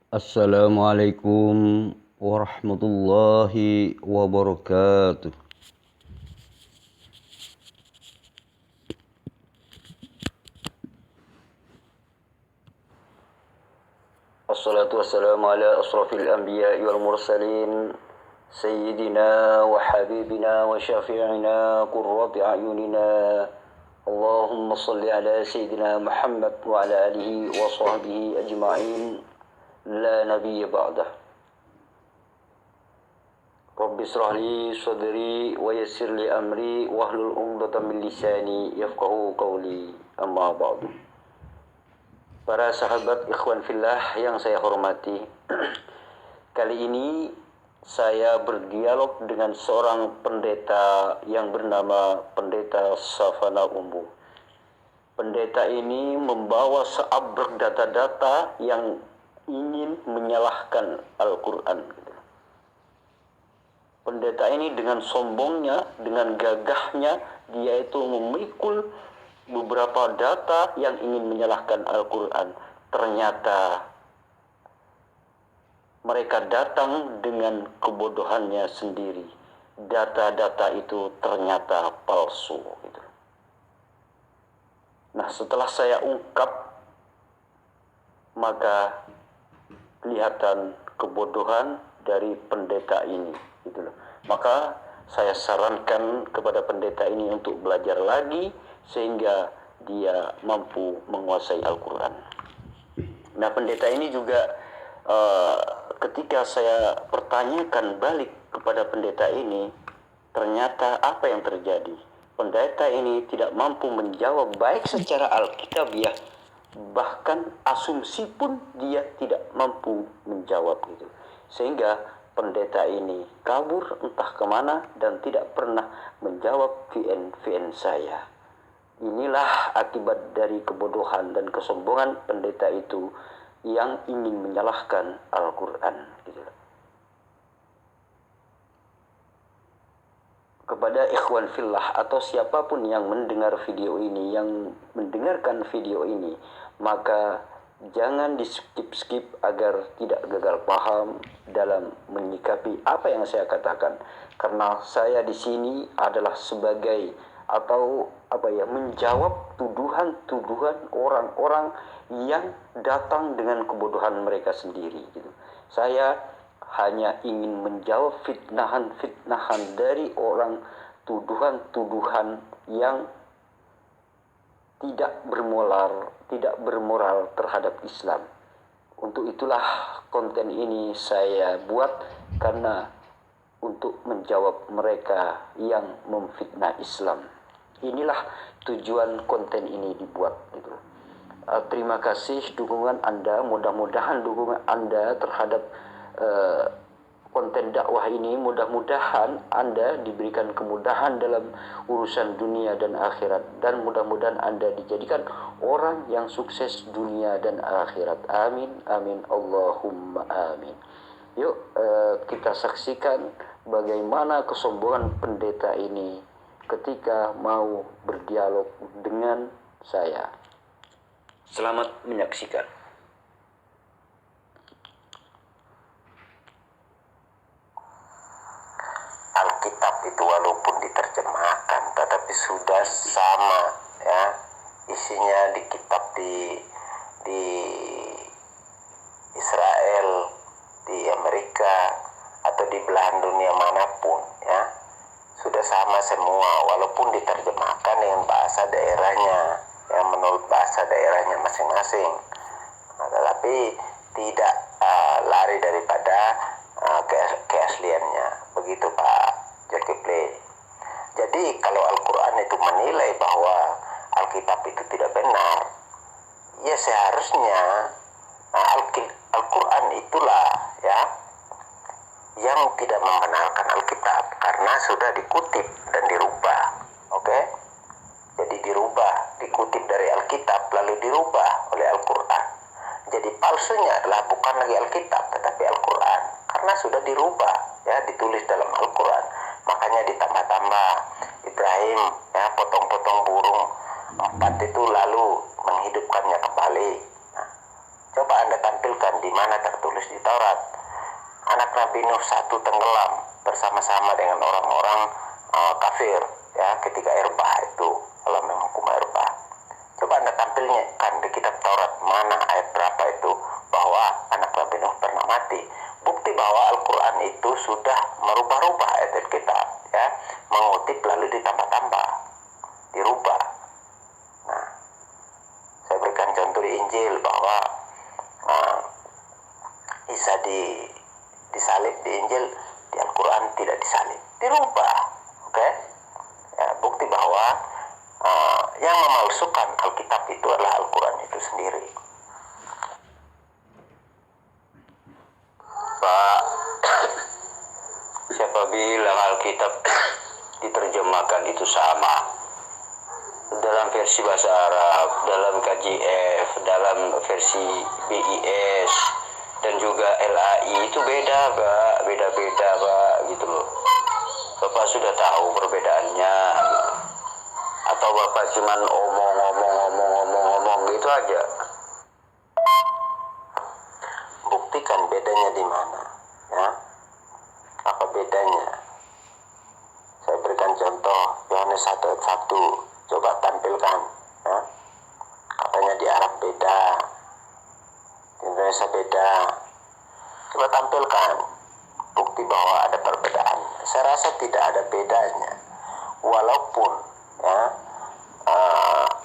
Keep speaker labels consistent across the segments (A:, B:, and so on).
A: Assalamualaikum warahmatullahi wabarakatuh. Assalatu wassalamu ala asrafil anbiya'i wal mursalin Sayyidina wa habibina wa syafi'ina qurrati a'yunina Allahumma salli ala Sayyidina Muhammad wa ala alihi wa sahbihi ajma'in La nabiyya ba'dah. Rabbi israh li sadri wa yassir li amri wahlul 'uqdatam min lisani yafqahu qawli. Amma ba'du. Para sahabat ikhwan fillah yang saya hormati, kali ini saya berdialog dengan seorang pendeta yang bernama Pendeta Safana Umbu. Pendeta ini membawa seabrek data-data yang ingin menyalahkan Al-Quran. Pendeta ini dengan sombongnya, dengan gagahnya, dia itu memikul beberapa data yang ingin menyalahkan Al-Quran. Ternyata mereka datang dengan kebodohannya sendiri. Data-data itu ternyata palsu. Nah, setelah saya ungkap, maka kelihatan kebodohan dari pendeta ini. Maka saya sarankan kepada pendeta ini untuk belajar lagi sehingga dia mampu menguasai Al-Quran. Nah, pendeta ini juga ketika saya pertanyakan balik kepada pendeta ini, ternyata apa yang terjadi? Pendeta ini tidak mampu menjawab baik secara alkitabiah, bahkan asumsi pun dia tidak mampu menjawab sehingga pendeta ini kabur entah kemana dan tidak pernah menjawab VN saya. Inilah akibat dari kebodohan dan kesombongan pendeta itu yang ingin menyalahkan Al-Quran. Kepada ikhwan fillah atau siapapun yang mendengar video ini, yang mendengarkan video ini, maka jangan di skip agar tidak gagal paham dalam menyikapi apa yang saya katakan. Karena saya di sini adalah sebagai menjawab tuduhan-tuduhan orang-orang yang datang dengan kebodohan mereka sendiri. Saya hanya ingin menjawab fitnahan-fitnahan dari orang, tuduhan-tuduhan yang tidak bermoral terhadap Islam. Untuk itulah konten ini saya buat, karena untuk menjawab mereka yang memfitnah Islam. Inilah tujuan konten ini dibuat. Terima kasih dukungan Anda. Mudah-mudahan dukungan Anda terhadap konten dakwah ini, mudah-mudahan Anda diberikan kemudahan dalam urusan dunia dan akhirat, dan mudah-mudahan Anda dijadikan orang yang sukses dunia dan akhirat. Amin, amin, Allahumma amin. Yuk kita saksikan bagaimana kesombongan pendeta ini ketika mau berdialog dengan saya. Selamat menyaksikan.
B: Alkitab itu walaupun diterjemahkan tetapi sudah sama, ya, isinya di kitab di Israel, di Amerika atau di belahan dunia manapun, ya, sudah sama semua walaupun diterjemahkan dengan bahasa daerahnya, yang menurut bahasa daerahnya masing-masing. Tetapi tidak lari daripada keasliannya. Begitu Pak Zulkifli. Jadi kalau Al-Quran itu menilai bahwa Alkitab itu tidak benar, ya seharusnya Al-Quran itulah, ya, yang tidak membenarkan Alkitab karena sudah dikutip dan dirubah. Oke? Jadi dirubah, dikutip dari Alkitab lalu dirubah oleh Al-Quran. Jadi palsunya adalah bukan lagi Alkitab tetapi Al-Quran, karena sudah dirubah, ya, ditulis dalam Al-Quran. Makanya ditambah-tambah Ibrahim, ya, potong-potong burung 4 itu lalu menghidupkannya kembali. Nah, Coba Anda tampilkan di mana tertulis di Taurat. Anak Nabi Nuh satu tenggelam bersama-sama dengan orang-orang kafir, ya, ketika Erbah itu, Allah menghukum Erbah. Coba Anda tampilkan di kitab Taurat mana ayat berapa itu bahwa anak Nabi Nuh pernah mati. Bukti bahwa Al-Quran itu sudah merubah-rubah ayat kitab, ya, mengutip lalu ditambah-tambah, dirubah. Nah, saya berikan contoh di Injil bahwa Isa disalib di Injil, di Al-Quran tidak disalib, dirubah. Oke? Ya, bukti bahwa yang memalsukan Alkitab itu adalah Al-Quran itu sendiri.
A: Pak, siapa bilang Alkitab diterjemahkan itu sama? Dalam versi bahasa Arab, dalam KJF, dalam versi BIS, dan juga LAI itu beda, Pak. Beda-beda, Pak, gitu loh. Bapak sudah tahu perbedaannya, gitu. Atau Bapak cuman omong gitu aja?
B: Buktikan bedanya di mana, ya. Apa bedanya? Saya berikan contoh Yohanes 1 ayat 1. Coba tampilkan, ya. Katanya di Arab beda, di Indonesia beda. Coba tampilkan bukti bahwa ada perbedaan. Saya rasa tidak ada bedanya, walaupun, ya,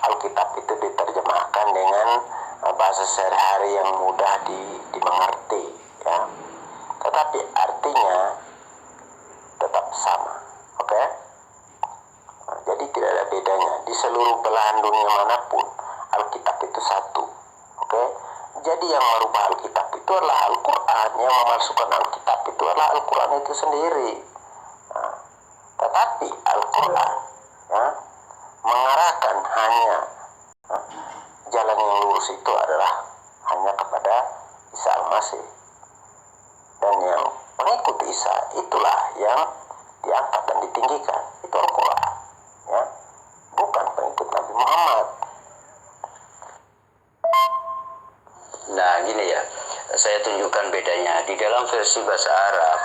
B: Alkitab itu diterjemahkan dengan bahasa sehari-hari yang mudah dimengerti, ya. Tetapi artinya tetap sama, oke? Jadi tidak ada bedanya. Di seluruh belahan dunia manapun, Alkitab itu satu, oke? Jadi yang merubah Alkitab itu adalah Al-Quran, yang memalsukan Alkitab itu adalah Al-Quran itu sendiri. Nah, tetapi Al-Quran, ya, mengarahkan hanya, jalan yang lurus itu adalah hanya kepada Isa Al-Masih. Dan yang pengikut Isa itulah yang diangkat dan ditinggikan. Itu Al-Quran, ya, bukan pengikut Nabi Muhammad.
A: Nah, gini ya, saya tunjukkan bedanya. Di dalam versi bahasa Arab,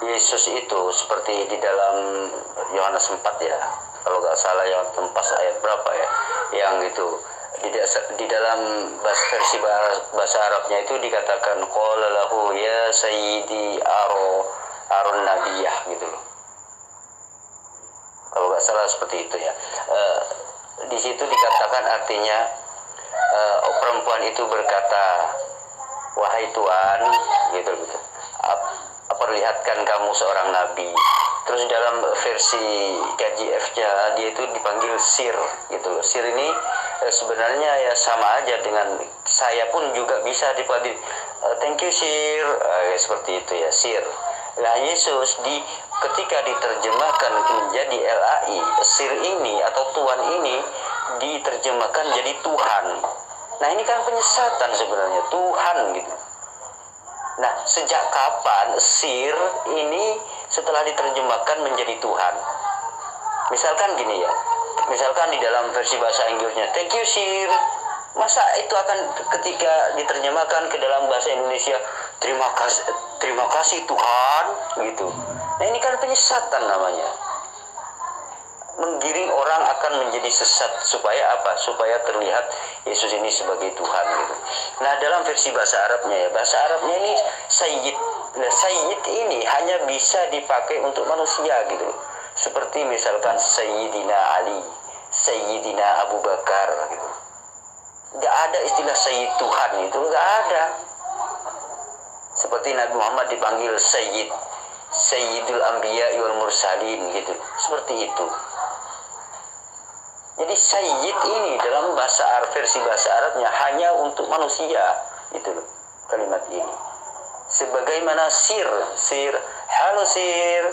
A: Yesus itu seperti di dalam Yohanes 4, ya, kalau nggak salah yang tempat ayat berapa ya, yang itu di dalam versi bahasa Arabnya itu dikatakan qala lahu ya sayyidi arun nabiyah, gitu loh, kalau nggak salah seperti itu ya. Di situ dikatakan artinya perempuan itu berkata, wahai Tuhan, gitu, perlihatkan kamu seorang nabi. Terus dalam versi KJF-nya dia itu dipanggil sir, gitu. Sir ini sebenarnya ya sama aja dengan saya pun juga bisa dipanggil thank you sir, seperti itu ya, sir. Nah, Yesus ketika diterjemahkan menjadi LAI, sir ini atau Tuhan ini diterjemahkan jadi Tuhan. Nah, ini kan penyesatan sebenarnya, Tuhan, gitu. Nah, sejak kapan sir ini setelah diterjemahkan menjadi Tuhan? Misalkan gini ya, misalkan di dalam versi bahasa Inggrisnya thank you sir, masa itu akan ketika diterjemahkan ke dalam bahasa Indonesia terima kasih Tuhan, gitu. Nah, ini kan penyesatan namanya, menggiring orang akan menjadi sesat. Supaya apa? Supaya terlihat Yesus ini sebagai Tuhan, gitu. Nah, dalam versi bahasa Arabnya ya, bahasa Arabnya ini sayyid. Nah, sayyid ini hanya bisa dipakai untuk manusia, gitu. Seperti misalkan Sayyidina Ali, Sayyidina Abu Bakar, gitu. Gak ada istilah sayyid Tuhan, itu gak ada. Seperti Nabi Muhammad dipanggil sayyid, Sayyidul Anbiya wal Mursalin, gitu. Seperti itu. Jadi sayyid ini dalam versi bahasa Arabnya hanya untuk manusia, itu loh, kalimat ini. Sebagaimana sir, halo sir,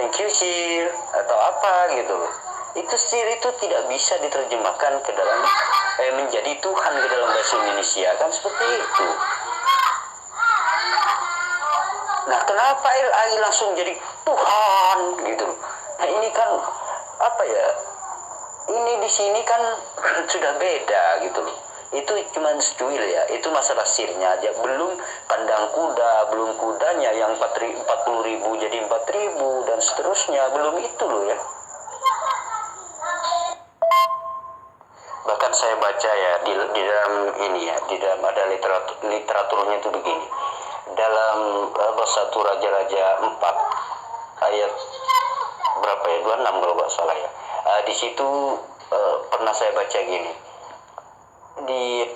A: thank you sir, atau apa, gitu loh. Itu sir itu tidak bisa diterjemahkan ke dalam menjadi Tuhan ke dalam bahasa Indonesia, kan seperti itu. Nah, kenapa LAI langsung jadi Tuhan, gitu loh. Nah, ini kan apa ya? Ini di sini kan sudah beda, gitu loh. Itu cuma secuil ya, itu masalah sirnya aja, belum kandang kuda, belum kudanya yang 40.000 jadi 4.000 dan seterusnya, belum itu loh ya. Bahkan saya baca ya di dalam ini ya, di dalam ada literaturnya itu begini. Dalam Satu Raja-Raja 4 ayat berapa ya, 26 kalau nggak salah ya. Di situ pernah saya baca gini.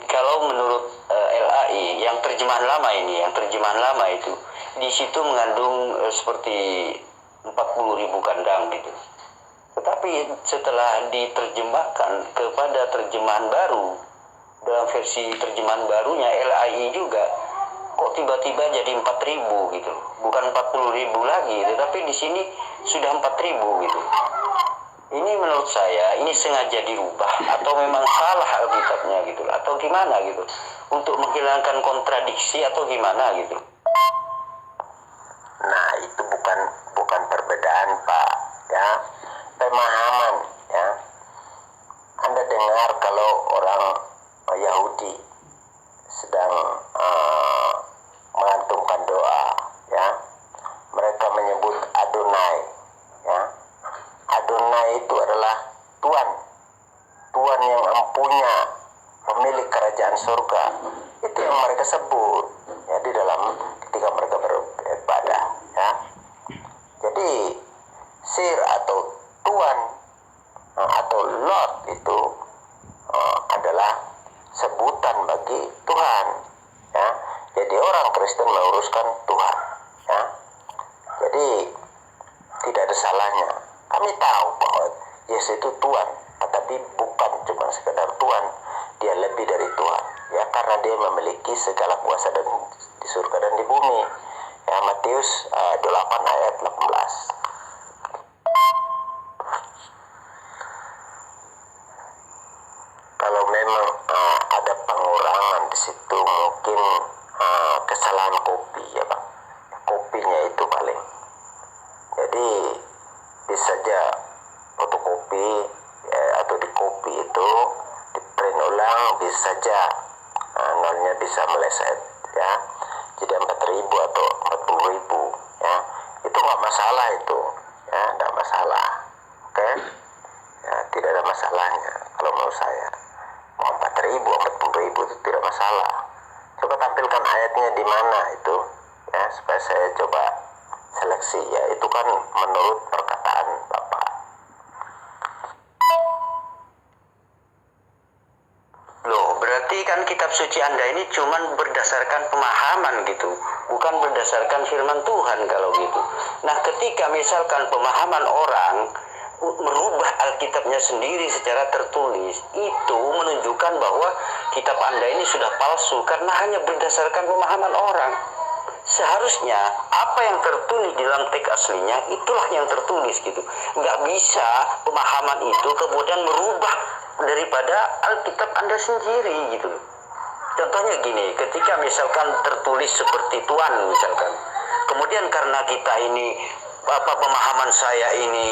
A: Kalau menurut LAI yang terjemahan lama ini, yang terjemahan lama itu di situ mengandung seperti 40.000 kandang gitu. Tetapi setelah diterjemahkan kepada terjemahan baru, dalam versi terjemahan barunya LAI juga, kok tiba-tiba jadi 4.000 gitu. Bukan 40.000 lagi, tetapi di sini sudah 4.000 gitu. Ini menurut saya ini sengaja dirubah atau memang salah Alkitabnya gitu, atau gimana gitu, untuk menghilangkan kontradiksi atau gimana gitu.
B: Nah, itu bukan perbedaan, Pak, ya. Pemahaman, ya. Anda dengar kalau orang Yahudi sedang melantunkan doa, ya. Mereka menyebut Adonai, ya. Adonai itu adalah Tuhan. Tuhan yang empunya, pemilik kerajaan surga. Itu yang mereka sebut, ya, di dalam ketika mereka beribadah, ya. Jadi Sir atau Tuhan atau Lord itu adalah sebutan bagi Tuhan, ya. Jadi orang Kristen menguruskan Tuhan, ya. Jadi tidak ada salahnya. Kami tahu bahwa Yesus itu Tuhan, tetapi bukan cuma sekedar Tuhan, dia lebih dari Tuhan, ya, karena dia memiliki segala kuasa di surga dan di bumi, ya. Matius 8 ayat 18. Kalau memang ada pengurangan di situ, mungkin kesalahan kopi, ya Pak. Kopinya itu paling. Jadi bisa saja fotokopi atau di kopi itu di print ulang, bisa saja nolnya bisa meleset, ya. Jadi 4.000 atau 40.000, ya. Itu nggak masalah itu, ya, nggak masalah. Oke? Ya, tidak ada masalahnya kalau menurut saya. Mau 4.000, 40.000 itu tidak masalah. Coba tampilkan ayatnya di mana itu, ya, supaya saya coba seleksi, ya. Itu kan menurut perkataan Bapak.
A: Loh, berarti kan kitab suci Anda ini cuman berdasarkan pemahaman gitu, bukan berdasarkan firman Tuhan kalau gitu. Nah, ketika misalkan pemahaman orang merubah Alkitabnya sendiri secara tertulis, itu menunjukkan bahwa kitab Anda ini sudah palsu karena hanya berdasarkan pemahaman orang. Seharusnya apa yang tertulis di dalam teks aslinya itulah yang tertulis gitu. Nggak bisa pemahaman itu kemudian merubah daripada Alkitab Anda sendiri gitu. Contohnya gini, ketika misalkan tertulis seperti Tuhan misalkan, kemudian karena kita ini pemahaman saya ini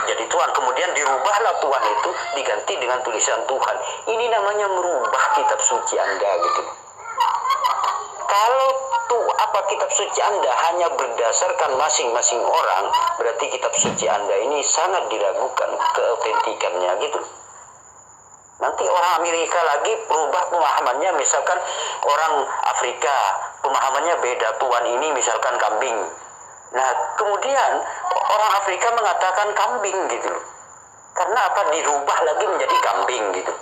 A: jadi Tuhan, kemudian dirubahlah Tuhan itu diganti dengan tulisan Tuhan. Ini namanya merubah kitab suci Anda gitu. Kalau kitab suci Anda hanya berdasarkan masing-masing orang, berarti kitab suci Anda ini sangat diragukan keautentikannya gitu. Nanti orang Amerika lagi berubah pemahamannya, misalkan orang Afrika pemahamannya beda, Tuhan ini misalkan kambing. Nah, kemudian orang Afrika mengatakan kambing gitu. Karena apa? Dirubah lagi menjadi kambing gitu.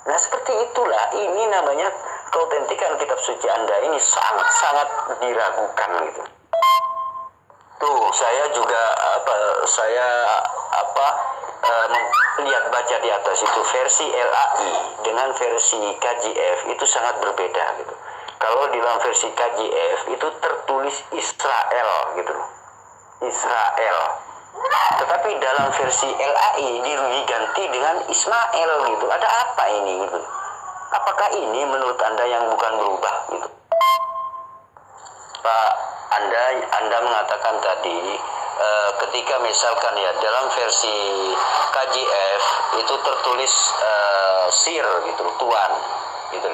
A: Nah, seperti itulah, ini namanya keautentikan kitab suci Anda ini sangat-sangat diragukan gitu. Tuh, saya juga lihat baca di atas itu versi LAI dengan versi KJF itu sangat berbeda gitu. Kalau di dalam versi KJF itu tertulis Israel gitu loh. Israel. Tetapi dalam versi LAI diganti dengan Ismail gitu. Ada apa ini gitu? Apakah ini menurut Anda yang bukan berubah gitu? Pak, Anda mengatakan tadi ketika misalkan ya dalam versi KJF itu tertulis Sir gitu, Tuhan. gitu.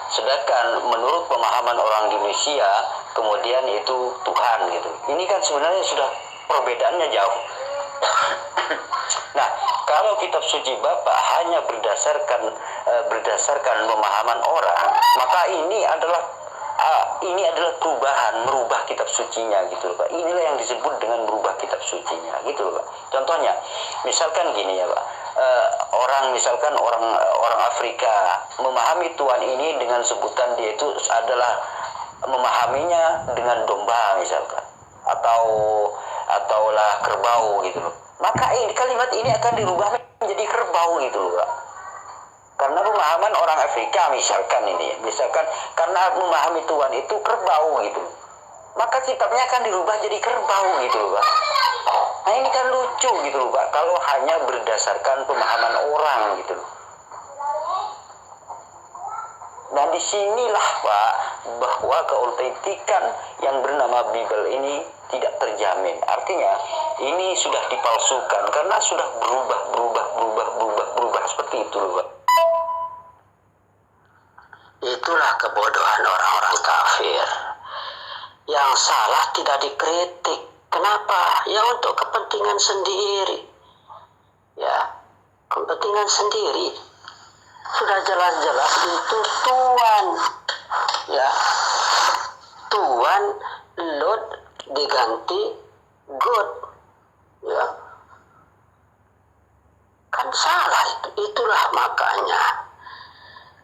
A: Sedangkan menurut pemahaman orang Indonesia kemudian itu Tuhan gitu. Ini kan sebenarnya sudah perbedaannya jauh. Nah, kalau kitab suci Bapak hanya berdasarkan pemahaman orang, maka ini adalah perubahan, merubah kitab sucinya gitu loh Pak. Inilah yang disebut dengan merubah kitab sucinya gitu loh Pak. Contohnya, misalkan gini ya Pak. Orang Afrika memahami Tuhan ini dengan sebutan dia itu adalah memahaminya dengan domba misalkan, ataulah kerbau gitu loh. Maka kalimat ini akan dirubah menjadi kerbau gitu loh Pak. Karena pemahaman orang Afrika misalkan karena memahami Tuhan itu kerbau gitu, maka kitabnya akan dirubah jadi kerbau gitu loh Pak. Nah ini kan lucu gitu loh Pak, kalau hanya berdasarkan pemahaman orang gitu loh. Nah disinilah Pak, bahwa keautentikan yang bernama Bible ini tidak terjamin. Artinya ini sudah dipalsukan karena sudah berubah seperti itu loh Pak.
B: Itulah kebodohan orang-orang kafir. Yang salah tidak dikritik. Kenapa? Ya untuk kepentingan sendiri. Ya, kepentingan sendiri. Sudah jelas-jelas itu Tuhan. Ya, Tuhan Lord diganti God. Ya, kan salah itu. Itulah makanya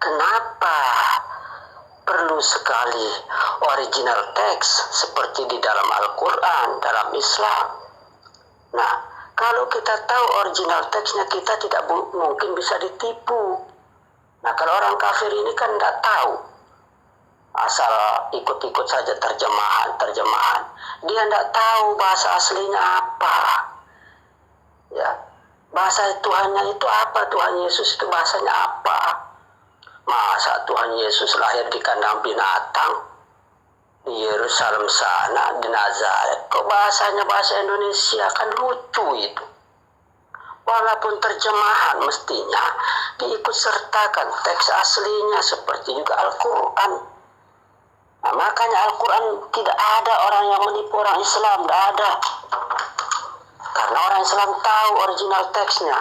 B: kenapa perlu sekali original teks seperti di dalam Al-Quran, dalam Islam. Nah, kalau kita tahu original teksnya, kita tidak mungkin bisa ditipu. Nah, kalau orang kafir ini kan tidak tahu. Asal ikut-ikut saja terjemahan. Dia tidak tahu bahasa aslinya apa. Ya, bahasa Tuhannya itu apa? Tuhan Yesus itu bahasanya apa? Masa Tuhan Yesus lahir di kandang binatang di Yerusalem sana, di Nazaret? Kok bahasanya bahasa Indonesia? Kan lucu itu. Walaupun terjemahan mestinya diikut sertakan teks aslinya seperti juga Al-Quran. Nah, makanya Al-Quran tidak ada orang yang menipu orang Islam, tidak ada. Karena orang Islam tahu original teksnya.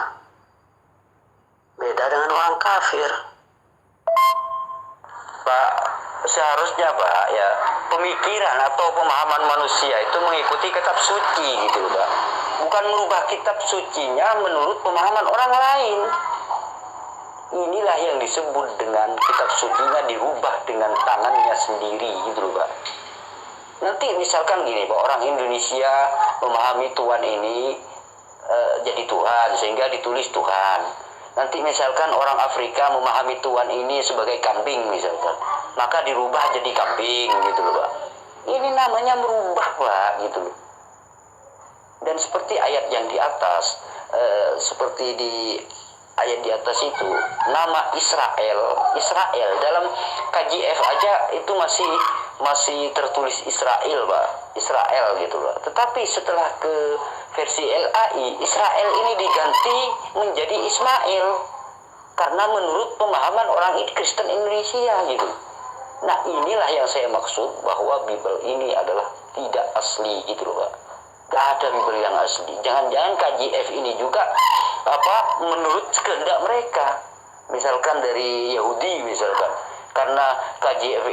B: Beda dengan orang kafir.
A: Pak, seharusnya Pak ya pemikiran atau pemahaman manusia itu mengikuti kitab suci gitu Pak. Bukan merubah kitab sucinya menurut pemahaman orang lain. Inilah yang disebut dengan kitab sucinya dirubah dengan tangannya sendiri gitu Pak. Nanti misalkan gini Pak, orang Indonesia memahami Tuhan ini jadi Tuhan sehingga ditulis Tuhan. Nanti misalkan orang Afrika memahami Tuhan ini sebagai kambing misalkan, maka dirubah jadi kambing gitu loh Pak. Ini namanya merubah Pak gitu loh. Dan seperti ayat yang di atas, seperti di ayat di atas itu, nama Israel dalam KJF aja itu masih tertulis Israel Pak, Israel gitu loh. Tetapi setelah ke versi LAI, Israel ini diganti menjadi Ismail karena menurut pemahaman orang Kristen Indonesia gitu. Nah inilah yang saya maksud bahwa Bible ini adalah tidak asli gitu loh Pak. Gak ada Bible yang asli. Jangan-jangan KJF ini juga menurut kehendak mereka. Misalkan dari Yahudi misalkan, karena KJF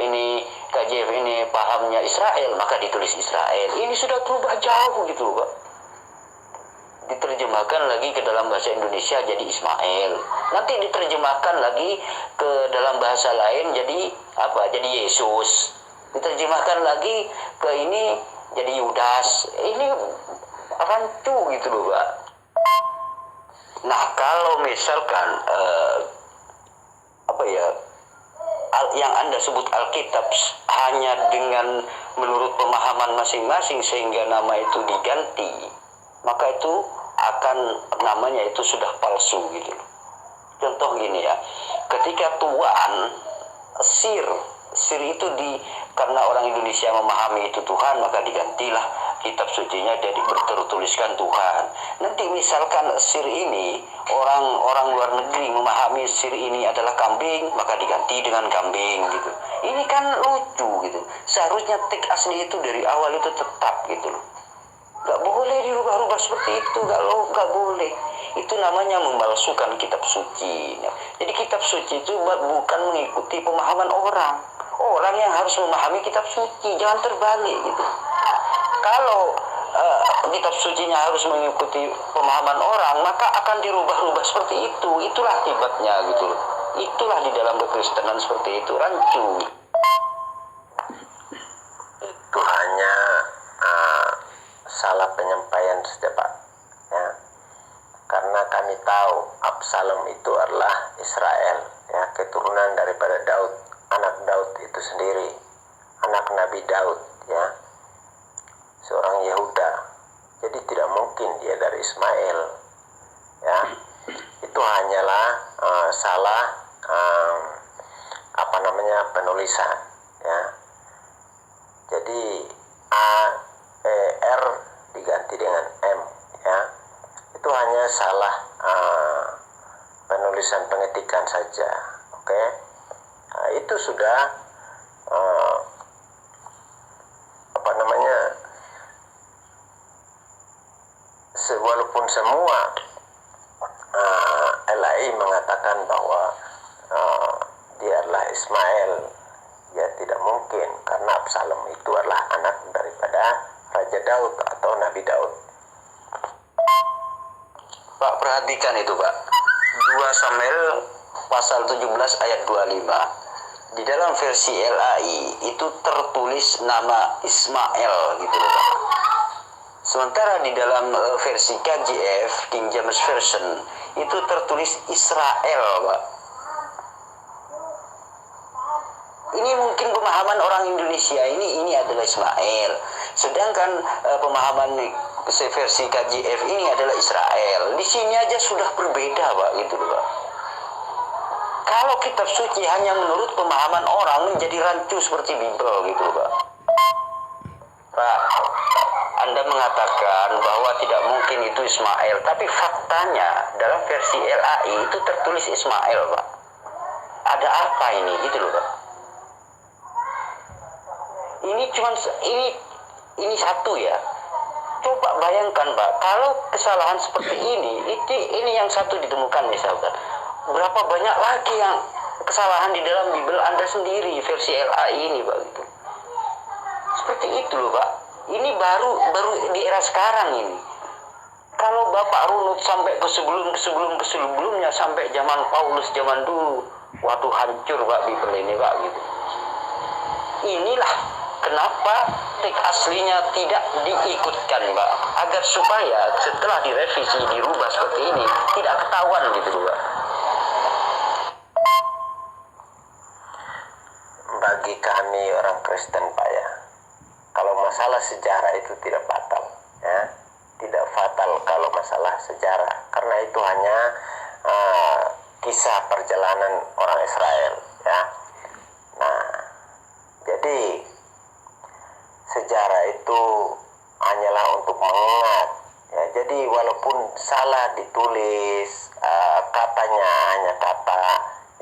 A: ini pahamnya Israel, maka ditulis Israel. Ini sudah berubah jauh gitu loh Pak. Diterjemahkan lagi ke dalam bahasa Indonesia jadi Ismail. Nanti diterjemahkan lagi ke dalam bahasa lain jadi Yesus. Diterjemahkan lagi ke ini jadi Yudas. Ini rancu gitu loh Pak. Nah kalau misalkan yang Anda sebut Alkitab hanya dengan menurut pemahaman masing-masing sehingga nama itu diganti, maka itu namanya itu sudah palsu gitu. Contoh gini ya, ketika Tuhan Sir itu karena orang Indonesia memahami itu Tuhan, maka digantilah kitab sucinya jadi bertuliskan Tuhan. Nanti misalkan sir ini orang luar negeri memahami sir ini adalah kambing, maka diganti dengan kambing gitu. Ini kan lucu gitu. Seharusnya teks asli itu dari awal itu tetap gitu loh. Gak boleh dirubah-rubah seperti itu, gak boleh. Itu namanya memalsukan kitab suci. Jadi kitab suci itu bukan mengikuti pemahaman orang. Orang yang harus memahami kitab suci, jangan terbalik gitu. Kalau kitab sucinya harus mengikuti pemahaman orang, maka akan dirubah-rubah seperti itu. Itulah akibatnya gitu loh. Itulah di dalam kekristenan seperti itu, rancu.
B: Itu hanya salah penyampaian saja, Pak. Ya. Karena kami tahu Absalom itu adalah Israel, ya, keturunan daripada Daud, anak Daud itu sendiri, anak Nabi Daud, ya, seorang Yehuda. Jadi tidak mungkin dia dari Ismail, ya. Itu hanyalah salah penulisan, ya. Jadi R diganti dengan M, ya. Itu hanya salah penulisan pengetikan saja, oke. Itu sudah walaupun semua LAI mengatakan bahwa dia adalah Ismail, ya tidak mungkin, karena Absalom itu adalah anak daripada Raja Daud atau Nabi Daud.
A: Pak, perhatikan itu Pak, 2 Samuel pasal 17 ayat 25. Di dalam versi LAI itu tertulis nama Ismail gitu loh Pak. Sementara di dalam versi KJV, King James Version, itu tertulis Israel Pak. Ini mungkin pemahaman orang Indonesia, ini adalah Ismail. Sedangkan pemahaman versi KJV ini adalah Israel. Di sini aja sudah berbeda Pak gitu loh Pak. Kalau kitab suci hanya menurut pemahaman orang menjadi rancu seperti Bible gitu loh Pak. Pak, Anda mengatakan bahwa tidak mungkin itu Ismail, tapi faktanya dalam versi LAI itu tertulis Ismail Pak. Ada apa ini gitu loh Pak. Ini satu ya. Coba bayangkan Pak, kalau kesalahan seperti ini yang satu ditemukan misalkan, berapa banyak lagi yang kesalahan di dalam Bible Anda sendiri versi LAI ini Pak gitu. Seperti itu loh Pak. Ini baru di era sekarang ini. Kalau Bapak runut sampai ke sebelumnya sampai zaman Paulus zaman dulu, waduh hancur Pak Bible ini Pak gitu. Inilah kenapa teks aslinya tidak diikutkan Pak, agar supaya setelah direvisi dirubah seperti ini tidak ketahuan gitu Pak.
B: Bagi kami orang Kristen Pak ya, kalau masalah sejarah itu tidak fatal, ya, tidak fatal kalau masalah sejarah, karena itu hanya kisah perjalanan orang Israel, ya. Nah, jadi sejarah itu hanyalah untuk mengingat, ya. Jadi walaupun salah ditulis, katanya hanya kata,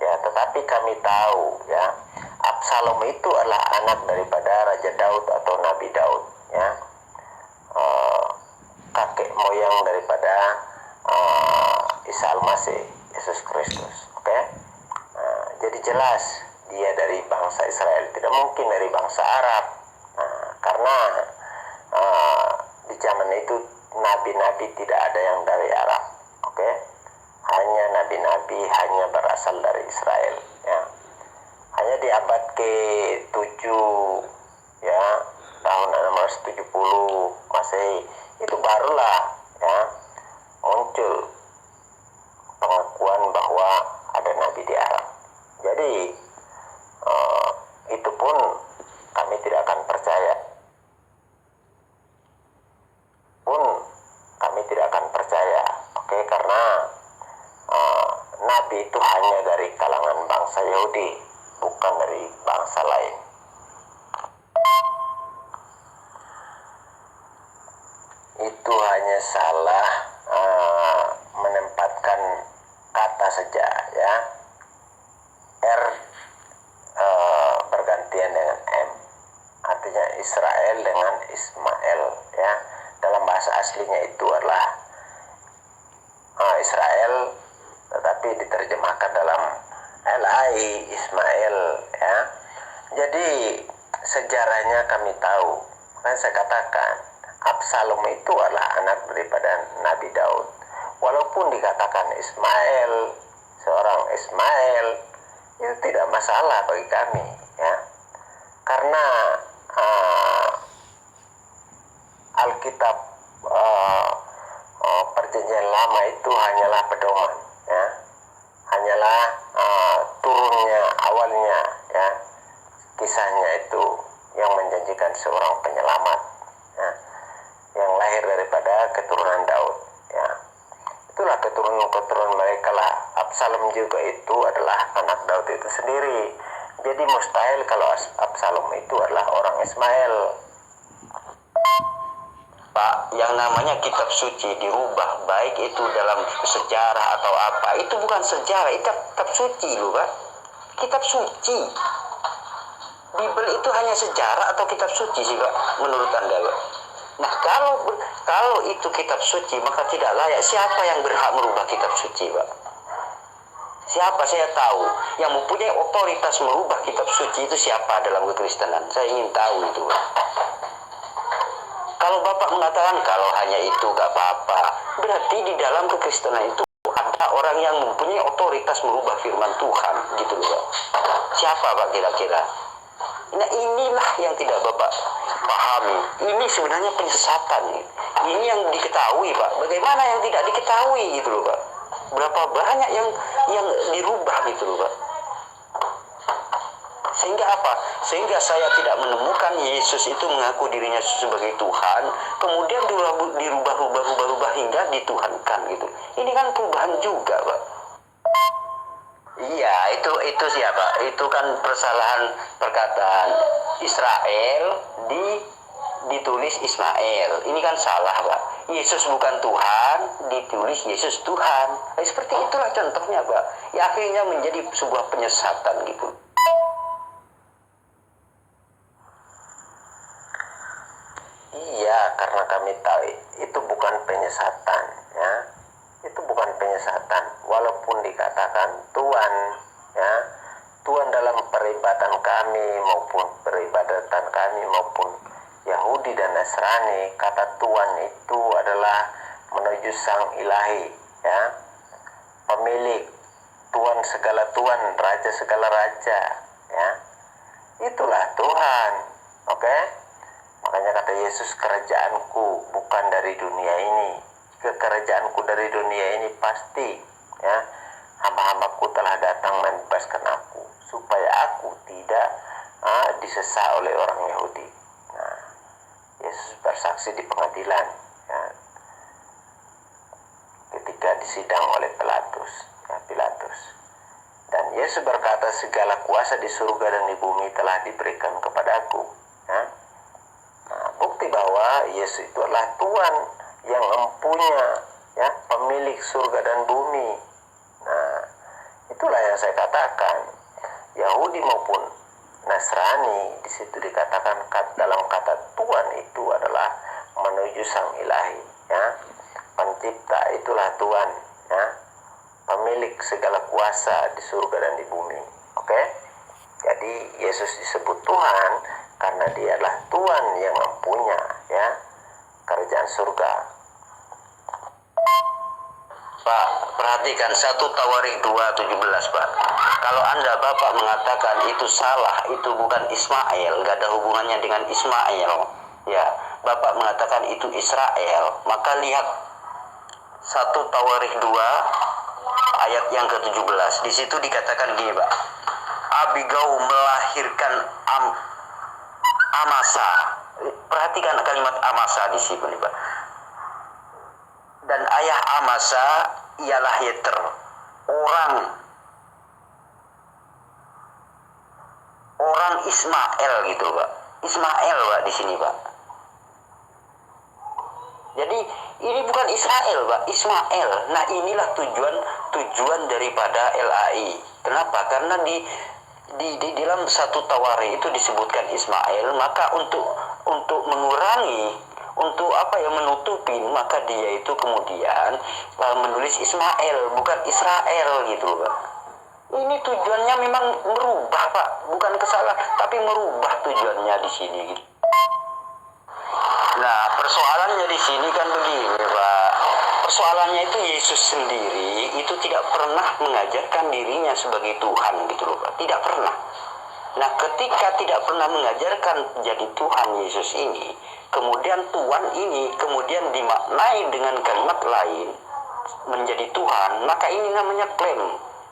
B: ya, tetapi kami tahu, ya, Absalom itu adalah anak daripada Raja Daud atau Nabi Daud, ya, kakek moyang daripada Isa Al-Masih, Yesus Kristus, oke. Jadi jelas dia dari bangsa Israel, tidak mungkin dari bangsa Arab, karena di zaman itu nabi-nabi tidak ada yang dari Arab, oke. Hanya nabi-nabi hanya berasal dari Israel, ya. Hanya di abad ke-7, ya, tahun 670 Masehi, itu barulah, ya, muncul pengakuan bahwa ada nabi di Arab. Jadi itu pun kami tidak akan percaya. Oke, karena nabi itu hanya dari kalangan bangsa Yahudi, bukan dari bangsa lain. itu hanya salah menempatkan kata saja, ya. R bergantian dengan M, artinya Israel dengan Ismail, ya. Dalam bahasa aslinya itu adalah Israel, tetapi diterjemahkan dalam LI Ismail, ya. Jadi sejarahnya kami tahu, kan saya katakan Absalom itu adalah anak daripada Nabi Daud. Walaupun dikatakan Ismail, seorang Ismail, itu tidak masalah bagi kami, ya. Karena Alkitab perjanjian lama itu hanyalah pedoman, ya. Hanyalah turunnya awalnya, ya. Kisahnya itu yang menjanjikan seorang penyelamat, ya, yang lahir daripada keturunan Daud, ya. Itulah keturunan mereka lah. Absalom juga itu adalah anak Daud itu sendiri. Jadi mustahil kalau Absalom itu adalah orang Ismail.
A: Pak, yang namanya kitab suci dirubah, baik itu dalam sejarah atau apa, itu bukan sejarah, itu kitab suci loh, Pak. Kitab suci. Bibel itu hanya sejarah atau kitab suci sih, Pak, menurut Anda, Pak? Nah, kalau itu kitab suci, maka tidak layak. Siapa yang berhak merubah kitab suci, Pak? Siapa? Saya tahu. Yang mempunyai otoritas merubah kitab suci itu siapa dalam kekristenan? Saya ingin tahu itu, Pak. Kalau Bapak mengatakan kalau hanya itu gak apa-apa, berarti di dalam kekristenan itu ada orang yang mempunyai otoritas merubah firman Tuhan, gitu loh, Pak. Siapa, Pak, kira-kira? Nah, inilah yang tidak Bapak pahami. Ini sebenarnya penyesatan. Ini yang diketahui, Pak. Bagaimana yang tidak diketahui, gitu loh, Pak. Berapa banyak yang dirubah, gitu loh, Pak. Sehingga apa? Sehingga saya tidak menemukan Yesus itu mengaku dirinya sebagai Tuhan, kemudian dirubah hingga dituhankan, gitu. Ini kan perubahan juga, Pak. Iya, itu siapa? Itu kan persalahan perkataan Israel ditulis Ismail. Ini kan salah, Pak. Yesus bukan Tuhan, ditulis Yesus Tuhan. Seperti itulah contohnya, Pak. Ya, akhirnya menjadi sebuah penyesatan, gitu.
B: Iya, karena kami tahu itu bukan penyesatan, ya. Itu bukan penyesatan. Walaupun dikatakan Tuhan, ya, Tuhan dalam peribadatan kami maupun peribadatan kami maupun Yahudi dan Nasrani, kata Tuhan itu adalah menuju Sang Ilahi, ya, pemilik, Tuhan segala Tuhan, Raja segala Raja, ya. Itulah Tuhan, oke? Makanya kata Yesus, kerajaanku bukan dari dunia ini. Jika kerajaanku dari dunia ini, pasti, ya, hamba-hambaku telah datang membebaskan aku, supaya aku tidak disesat oleh orang Yahudi. Nah, Yesus bersaksi di pengadilan, ya, ketika disidang oleh Pilatus. Dan Yesus berkata, segala kuasa di surga dan di bumi telah diberikan kepadaku, ya. Nah, bukti bahwa Yesus itu adalah Tuhan yang mempunyai, ya, pemilik surga dan bumi. Nah, itulah yang saya katakan. Yahudi maupun Nasrani, di situ dikatakan dalam kata Tuhan itu adalah menuju Sang Ilahi, ya. Pencipta itulah Tuhan, ya. Pemilik segala kuasa di surga dan di bumi. Oke? Jadi Yesus disebut Tuhan karena Dia adalah Tuhan yang mempunyai, ya, kerajaan surga.
A: Pak, perhatikan 1 Tawarik 2:17, Pak. Kalau Anda Bapak mengatakan itu salah, itu bukan Ismail, gak ada hubungannya dengan Ismail, ya, Bapak mengatakan itu Israel, maka lihat 1 Tawarik 2 ayat yang ke-17. Di situ dikatakan gini, Pak. Abigail melahirkan Amasa. Perhatikan kalimat Amasa di sini, Pak. Dan ayah Amasa ialah Yeter, orang Ismail, gitu, Pak. Ismail, Pak, di sini, Pak.
B: Jadi ini bukan Israel, Pak, Ismail. Nah, inilah tujuan daripada LAI. Kenapa? Karena di dalam satu tawari itu disebutkan Ismail, maka untuk mengurangi, untuk menutupi, maka dia itu kemudian menulis Ismail, bukan Israel gitu, Pak. Ini tujuannya memang merubah, Pak, bukan kesalahan, tapi merubah tujuannya di sini gitu. Nah, persoalannya di sini kan begini, Pak. Persoalannya itu Yesus sendiri itu tidak pernah mengajarkan dirinya sebagai Tuhan gitu loh, Pak. Tidak pernah. Nah, ketika tidak pernah mengajarkan jadi Tuhan Yesus ini, kemudian Tuhan ini kemudian dimaknai dengan kalimat lain menjadi Tuhan, maka ini namanya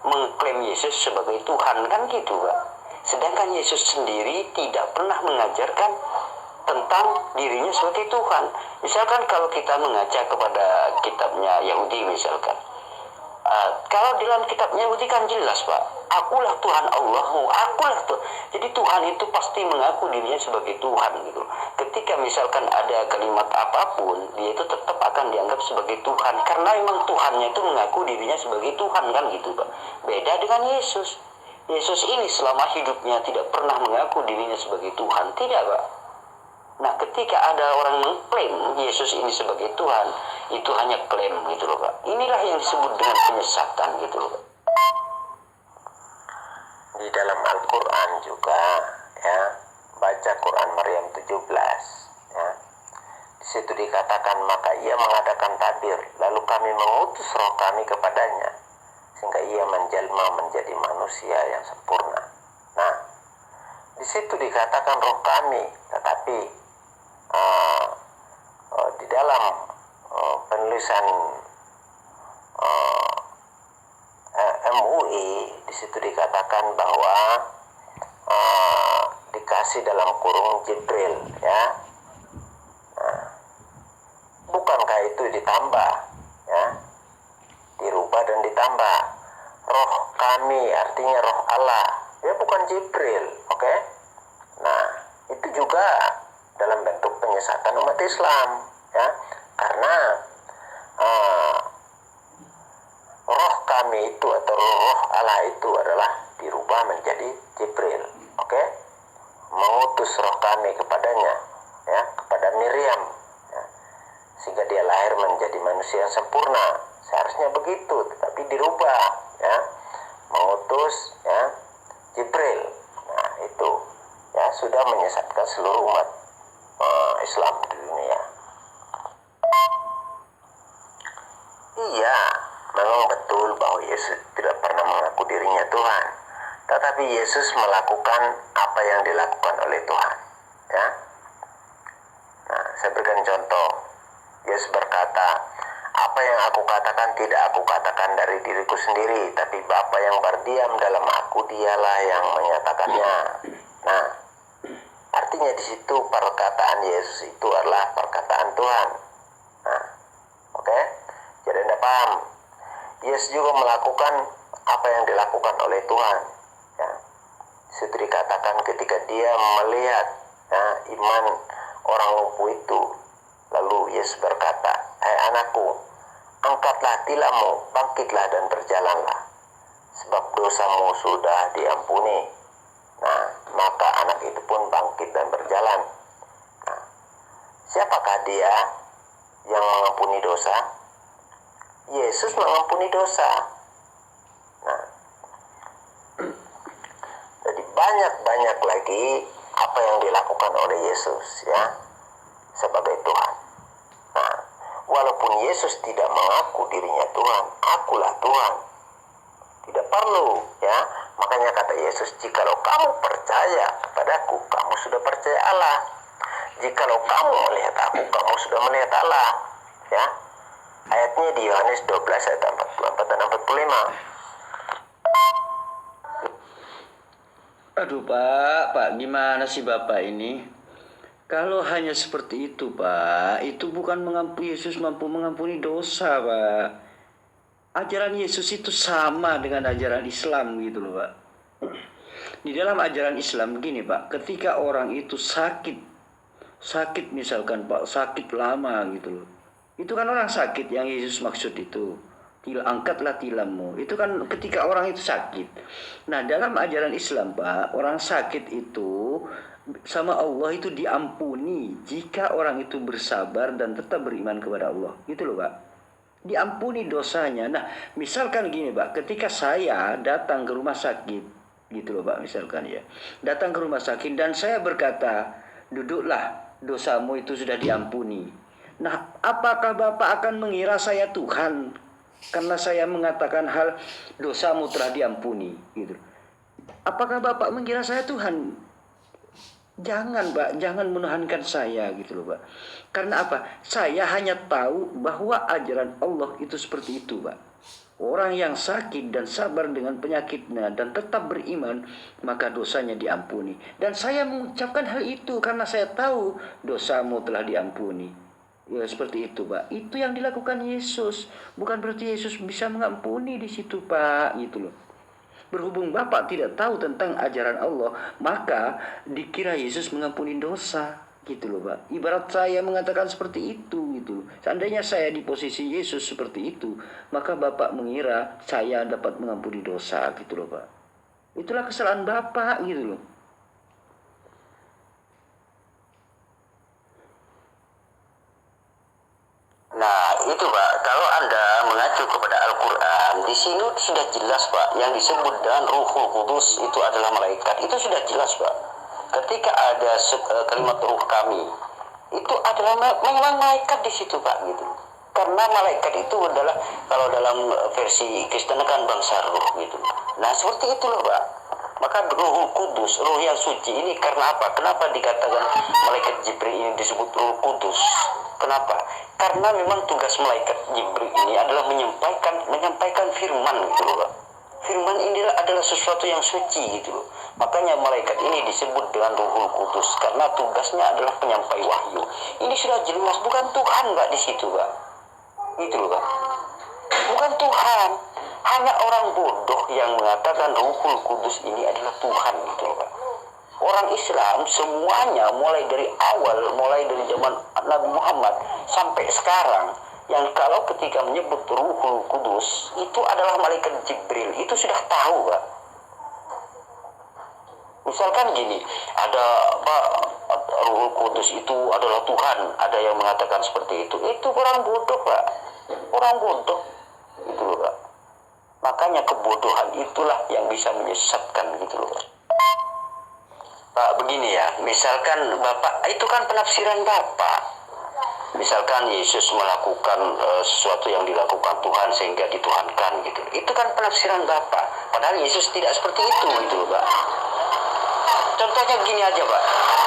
B: mengklaim Yesus sebagai Tuhan, kan gitu, Pak. Sedangkan Yesus sendiri tidak pernah mengajarkan tentang dirinya sebagai Tuhan. Misalkan kalau kita mengaca kepada kitabnya Yahudi misalkan, kalau dalam kitabnya Yahudi kan jelas, Pak, akulah Tuhan Allahmu, akulah Tuhan. Jadi Tuhan itu pasti mengaku dirinya sebagai Tuhan gitu. Ketika misalkan ada kalimat apapun, dia itu tetap akan dianggap sebagai Tuhan, karena memang Tuhannya itu mengaku dirinya sebagai Tuhan, kan gitu, Pak. Beda dengan Yesus. Yesus ini selama hidupnya tidak pernah mengaku dirinya sebagai Tuhan, tidak, Pak. Nah, ketika ada orang mengklaim Yesus ini sebagai Tuhan, itu hanya klaim gitu loh, Pak. Inilah yang disebut dengan penyesatan gitu loh, Pak. Di dalam Al-Quran juga, ya, baca Quran Maryam 17, ya. Di situ dikatakan, maka ia mengadakan tabir, lalu kami mengutus roh kami kepadanya, sehingga ia menjelma menjadi manusia yang sempurna. Nah, di situ dikatakan roh kami, tetapi di dalam penulisan MUI di situ dikatakan bahwa dikasih dalam kurung Jibril, ya. Nah, bukankah itu ditambah, ya, dirubah dan ditambah roh kami, artinya roh Allah, ya, bukan Jibril, oke? Nah, itu juga dalam bentuk penyesatan umat Islam, ya, karena roh kami itu atau roh Allah itu adalah dirubah menjadi Jibril, oke? Mengutus roh kami kepadanya, ya, kepada Miriam, ya, sehingga dia lahir menjadi manusia yang sempurna. Seharusnya begitu, tetapi dirubah, ya, mengutus, ya, Jibril. Nah, itu, ya, sudah menyesatkan seluruh umat Islam di dunia. Iya, memang betul bahwa Yesus tidak pernah mengaku dirinya Tuhan, tetapi Yesus melakukan apa yang dilakukan oleh Tuhan, ya. Nah, saya berikan contoh. Yesus berkata, apa yang aku katakan tidak aku katakan dari diriku sendiri, tapi Bapa yang berdiam dalam aku, dialah yang menyatakannya. Nah, artinya di situ perkataan Yesus itu adalah perkataan Tuhan. Nah, oke? Jadi Anda paham. Yesus juga melakukan apa yang dilakukan oleh Tuhan. Ya. Situ dikatakan ketika dia melihat, ya, iman orang lumpuh itu, lalu Yesus berkata, hai anakku, angkatlah tilammu, bangkitlah dan berjalanlah, sebab dosamu sudah diampuni. Nah, maka anak itu pun bangkit dan berjalan. Nah, siapakah dia yang mengampuni dosa? Yesus mengampuni dosa. Nah, jadi banyak lagi apa yang dilakukan oleh Yesus, ya, sebagai Tuhan. Nah, walaupun Yesus tidak mengaku dirinya Tuhan, akulah Tuhan. Tidak perlu, ya. Makanya kata Yesus, jikalau kamu percaya kepadaku, kamu sudah percaya Allah. Jikalau kamu melihat aku, kamu sudah melihat Allah, ya. Ayatnya di Yohanes 12 ayat 44 dan 45.
A: Aduh, Pak, gimana sih Bapak ini? Kalau hanya seperti itu, Pak, itu bukan Yesus mampu mengampuni dosa, Pak. Ajaran Yesus itu sama dengan ajaran Islam gitu loh, Pak. Di dalam ajaran Islam begini, Pak, ketika orang itu sakit misalkan, Pak, sakit lama gitu loh.
C: Itu kan orang sakit yang Yesus maksud itu. Angkatlah tilammu. Itu kan ketika orang itu sakit. Nah, dalam ajaran Islam, Pak, orang sakit itu sama Allah itu diampuni jika orang itu bersabar dan tetap beriman kepada Allah. Gitu loh, Pak. Diampuni dosanya. Nah, misalkan gini, Pak, ketika saya datang ke rumah sakit, gitu loh, Pak, misalkan ya. Datang ke rumah sakit dan saya berkata, "Duduklah, dosamu itu sudah diampuni." Nah, apakah Bapak akan mengira saya Tuhan karena saya mengatakan hal dosamu telah diampuni gitu? Apakah Bapak mengira saya Tuhan? Jangan, Pak, jangan menuhankan saya gitu loh, Pak. Karena apa? Saya hanya tahu bahwa ajaran Allah itu seperti itu, Pak. Orang yang sakit dan sabar dengan penyakitnya dan tetap beriman, maka dosanya diampuni. Dan saya mengucapkan hal itu karena saya tahu dosamu telah diampuni. Ya seperti itu, Pak. Itu yang dilakukan Yesus. Bukan berarti Yesus bisa mengampuni di situ, Pak, gitu loh. Berhubung Bapak tidak tahu tentang ajaran Allah, maka dikira Yesus mengampuni dosa, gitu loh, Pak. Ibarat saya mengatakan seperti itu, gitu. Seandainya saya di posisi Yesus seperti itu, maka Bapak mengira saya dapat mengampuni dosa, gitu loh, Pak. Itulah kesalahan Bapak, gitu loh.
B: Nah, itu Pak, kalau Anda mengacu kepada Al-Quran, di sini sudah jelas Pak, yang disebut dengan Ruhul Kudus itu adalah malaikat. Itu sudah jelas Pak. Ketika ada kalimat ruh kami, itu adalah memang malaikat di situ Pak, gitu. Karena malaikat itu adalah, kalau dalam versi Kristen kan bangsa ruh gitu. Nah, seperti itu loh Pak. Maka Ruhul Kudus, ruh yang suci ini karena apa? Kenapa dikatakan malaikat Jibril ini disebut Ruhul Kudus? Kenapa? Karena memang tugas malaikat Jibril ini adalah menyampaikan firman gitu loh Pak. Firman ini adalah sesuatu yang suci gitu loh. Makanya malaikat ini disebut dengan Ruhul Kudus karena tugasnya adalah penyampai wahyu. Ini sudah jelas, bukan Tuhan Pak di situ Pak. Gitu loh Pak. Bukan Tuhan. Hanya orang bodoh yang mengatakan Ruhul Kudus ini adalah Tuhan gitu loh Pak. Orang Islam semuanya mulai dari awal, mulai dari zaman Nabi Muhammad sampai sekarang, yang kalau ketika menyebut Ruhul Kudus itu adalah malaikat Jibril, itu sudah tahu Pak. Misalkan gini, ada Pak, Ruhul Kudus itu adalah Tuhan, ada yang mengatakan seperti itu orang bodoh Pak, orang bodoh itu loh Pak. Makanya kebodohan itulah yang bisa menyesatkan gitu loh Pak. Begini ya, misalkan Bapak, itu kan penafsiran Bapak. Misalkan Yesus melakukan sesuatu yang dilakukan Tuhan sehingga dituhankan gitu. Itu kan penafsiran Bapak. Padahal Yesus tidak seperti itu gitu loh Pak. Contohnya gini aja Pak.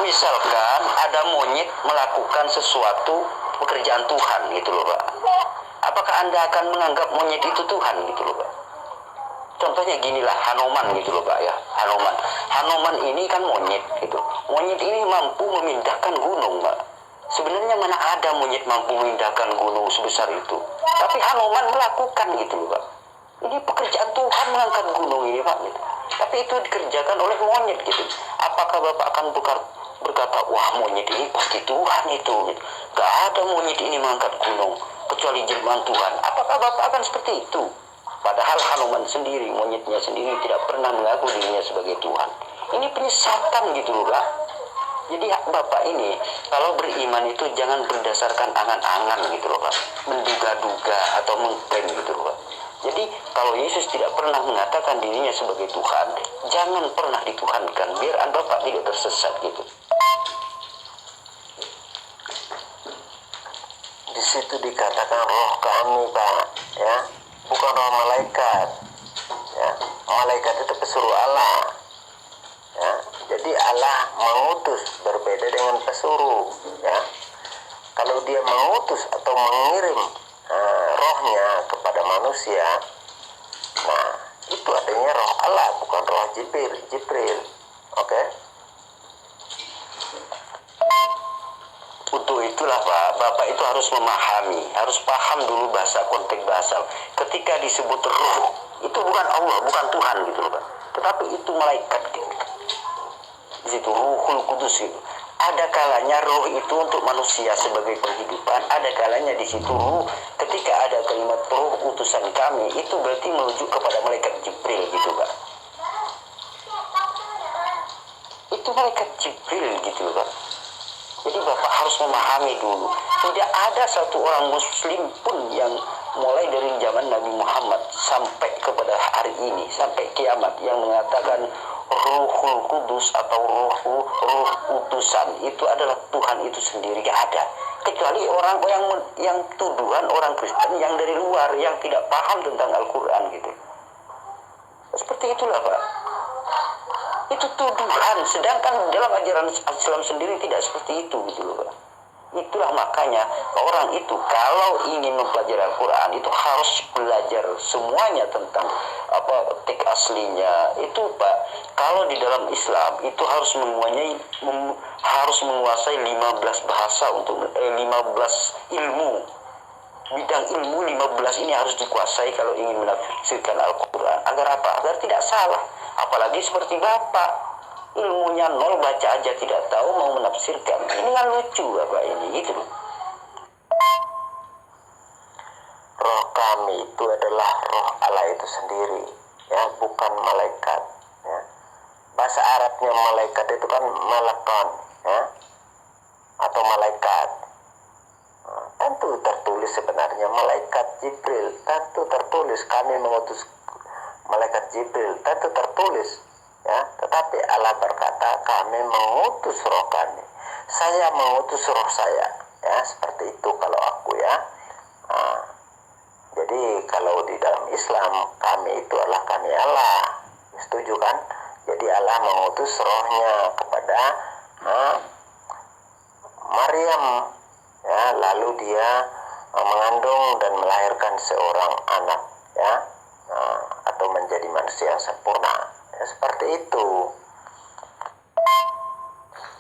B: Misalkan ada monyet melakukan sesuatu pekerjaan Tuhan gitu loh Pak. Apakah Anda akan menganggap monyet itu Tuhan gitu loh Pak? Contohnya ginilah Hanuman gitu loh Pak ya. Hanuman ini kan monyet gitu. Monyet ini mampu memindahkan gunung Pak. Sebenarnya mana ada monyet mampu memindahkan gunung sebesar itu. Tapi Hanuman melakukan gitu loh Pak. Ini pekerjaan Tuhan mengangkat gunung ini Pak gitu. Tapi itu dikerjakan oleh monyet gitu. Apakah Bapak akan berkata, wah monyet ini pasti Tuhan itu gitu. Gak ada monyet ini mengangkat gunung kecuali jelmaan Tuhan. Apakah Bapak akan seperti itu? Padahal Hanuman sendiri, monyetnya sendiri tidak pernah mengaku dirinya sebagai Tuhan. Ini penyesatan gitu loh Pak. Jadi Bapak ini kalau beriman itu jangan berdasarkan angan-angan gitu loh Pak. Menduga-duga atau mengklaim gitu loh Pak. Jadi kalau Yesus tidak pernah mengatakan dirinya sebagai Tuhan, jangan pernah dituhankan biar Bapak tidak tersesat gitu. Di situ dikatakan roh kami Pak, ya. Bukan roh malaikat ya. Malaikat itu pesuruh Allah ya. Jadi Allah mengutus, berbeda dengan pesuruh ya. Kalau dia mengutus atau mengirim rohnya kepada manusia, nah itu adanya roh Allah, bukan roh Jibril. Oke? Untuk itulah Pak, Bapak itu harus memahami, harus paham dulu konteks bahasa. Ketika disebut roh, itu bukan Allah, bukan Tuhan gitu loh Pak. Tetapi itu malaikat gitu. Di situ Ruhul Kudus gitu. ada kalanya roh itu untuk manusia sebagai penghidupan, ada kalanya di situ ruh. Ketika ada kalimat roh utusan kami, itu berarti menuju kepada malaikat Jibril gitu Pak. Itu malaikat Jibril gitu Pak. Jadi Bapak harus memahami dulu, tidak ada satu orang muslim pun yang mulai dari zaman Nabi Muhammad sampai kepada hari ini, sampai kiamat, yang mengatakan Ruhul Kudus atau ruh utusan itu adalah Tuhan itu sendiri. Gak ada, kecuali orang yang tuduhan orang Kristen yang dari luar, yang tidak paham tentang Al-Quran gitu. Seperti itulah Pak, itu tuduhan, sedangkan dalam ajaran Islam sendiri tidak seperti itu gitu loh Pak. Itulah makanya orang itu kalau ingin mempelajari Al-Quran itu harus belajar semuanya tentang teks aslinya itu Pak. Kalau di dalam Islam itu harus harus menguasai 15 bahasa untuk 15 ilmu. Bidang ilmu 15 ini harus dikuasai kalau ingin menafsirkan Al-Quran. Agar apa? Agar tidak salah. Apalagi seperti Bapak, ilmunya nol, baca aja tidak tahu, mau menafsirkan. Ini kan lucu Bapak ini, gitu loh. Roh kami itu adalah roh Allah itu sendiri, ya, bukan malaikat. Ya. Bahasa Arabnya malaikat itu kan malakon, ya, atau malaikat. Tentu tertulis sebenarnya malaikat Jibril, tentu tertulis kami mengutus malaikat Jibril, tentu tertulis, ya. Tetapi Allah berkata kami mengutus roh kami, saya mengutus roh saya, ya, seperti itu kalau aku, ya. Jadi kalau di dalam Islam kami itu adalah kami Allah, setuju kan? Jadi Allah mengutus rohnya kepada Maryam, ya, lalu dia mengandung dan melahirkan seorang anak, ya, atau menjadi manusia yang sempurna, ya, seperti itu.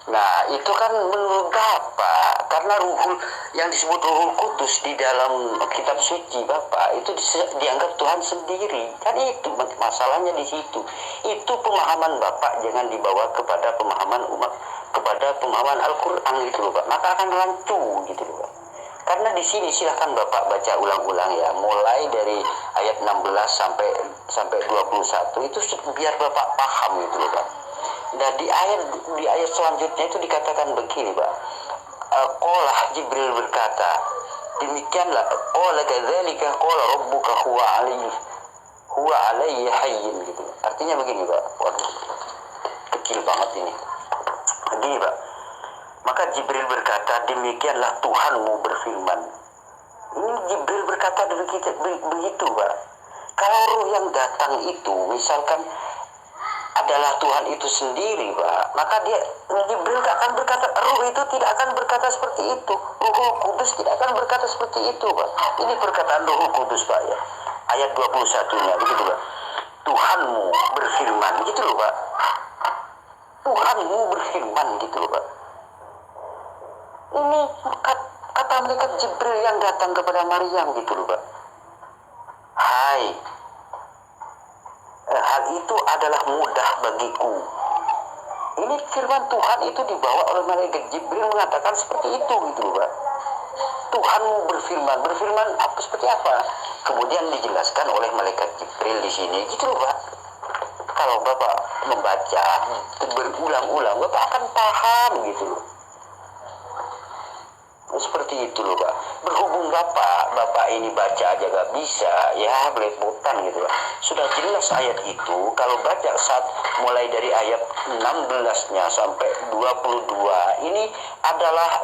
B: Nah, itu kan menurut Bapak, karena ruhul yang disebut ruhul kudus di dalam kitab suci Bapak itu dianggap Tuhan sendiri. Kan itu masalahnya di situ. Itu pemahaman Bapak jangan dibawa kepada pemahaman umat, kepada pemahaman Al-Quran gitu loh Pak. Maka akan rancu gitu loh Pak. Karena di sini silahkan Bapak baca ulang-ulang, ya, mulai dari ayat 16 sampai 21 itu biar Bapak paham gitu loh Pak. Dan di ayat selanjutnya itu dikatakan begini Pak. Qala Jibril berkata, demikianlah qala kadzalika qala rabbuka huwa alayhi hayyin gitu. Artinya begini Pak. Waduh, kecil banget ini. Begini Pak. Maka Jibril berkata, demikianlah Tuhanmu berfirman. Ini Jibril berkata begitu Pak. Kalau ruh yang datang itu misalkan adalah Tuhan itu sendiri Pak, maka Jibril akan berkata, ruh itu tidak akan berkata seperti itu, Ruhul Kudus tidak akan berkata seperti itu Pak. Ini perkataan Ruhul Kudus Pak, ya, ayat 21-nya begitu Pak. Tuhanmu berfirman gitu loh Pak. Tuhanmu berfirman gitu loh Pak. Ini kata malaikat Jibril yang datang kepada Maryam gitu loh Pak. Hai, hal itu adalah mudah bagiku. Ini firman Tuhan itu dibawa oleh malaikat Jibril mengatakan seperti itu gitu loh Pak. Tuhanmu berfirman apa seperti apa? Kemudian dijelaskan oleh malaikat Jibril di sini gitu loh Pak. Kalau Bapak membaca berulang-ulang Bapak akan paham gitu loh. Seperti itu loh Pak. Berhubung Bapak ini baca aja gak bisa, ya belepotan gitu loh. Sudah jelas ayat itu, kalau baca saat mulai dari ayat 16-nya sampai 22, ini adalah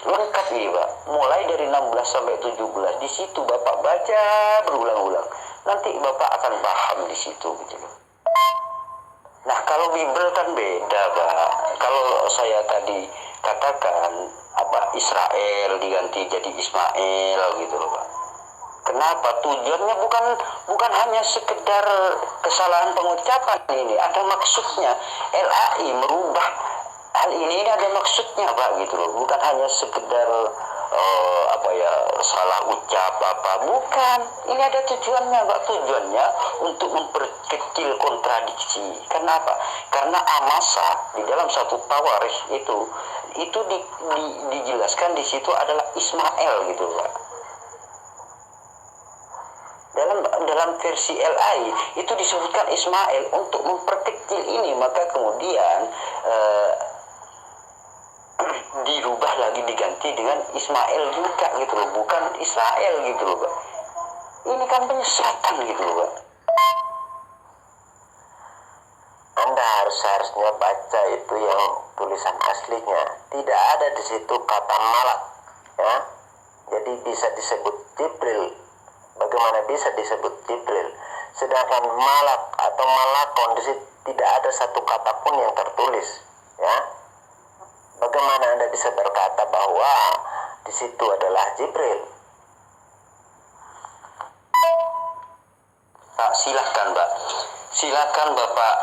B: lengkap ini Pak. Mulai dari 16 sampai 17, di situ Bapak baca berulang-ulang. Nanti Bapak akan paham di situ gitu loh. Nah, kalau Bible kan beda Pak. Kalau saya tadi katakan Israel diganti jadi Ismail gitu loh Pak. Kenapa? Tujuannya bukan hanya sekedar kesalahan pengucapan ini, ada maksudnya. LAI merubah hal ini ada maksudnya Pak gitu loh. Bukan hanya sekedar salah ucap bukan. Ini ada tujuannya Pak. Tujuannya untuk memperkecil konteks
A: kontradiksi. Kenapa? Karena amasa di dalam satu tawarikh itu dijelaskan di situ adalah Ismail gitu Pak. Dalam versi LAI itu disebutkan Ismail untuk memperkecil ini, maka kemudian dirubah lagi diganti dengan Ismail juga gitu loh, bukan Israel gitu loh Pak. Ini kan penyesatan gitu loh Pak.
B: Anda harusnya baca itu yang tulisan aslinya. Tidak ada di situ kata malak, ya. Jadi bisa disebut Jibril. Bagaimana bisa disebut Jibril? Sedangkan malak atau malakon di situ tidak ada satu kata pun yang tertulis, ya. Bagaimana Anda bisa berkata bahwa di situ adalah Jibril?
A: Pak, silakan Bapak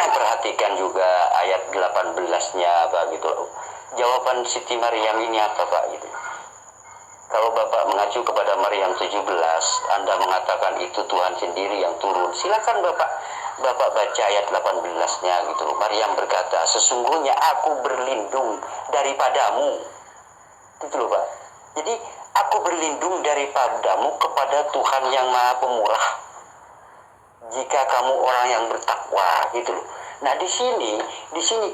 A: perhatikan juga ayat 18-nya Pak gitu loh. Jawaban Siti Maryam ini apa Pak gitu. Kalau Bapak mengacu kepada Maryam 17, Anda mengatakan itu Tuhan sendiri yang turun. Silakan Bapak baca ayat 18-nya gitu. Maryam berkata, sesungguhnya aku berlindung daripadamu. Gitu loh Pak. Jadi aku berlindung daripadamu kepada Tuhan yang Maha Pemurah. Jika kamu orang yang bertakwa gitu loh. Nah di sini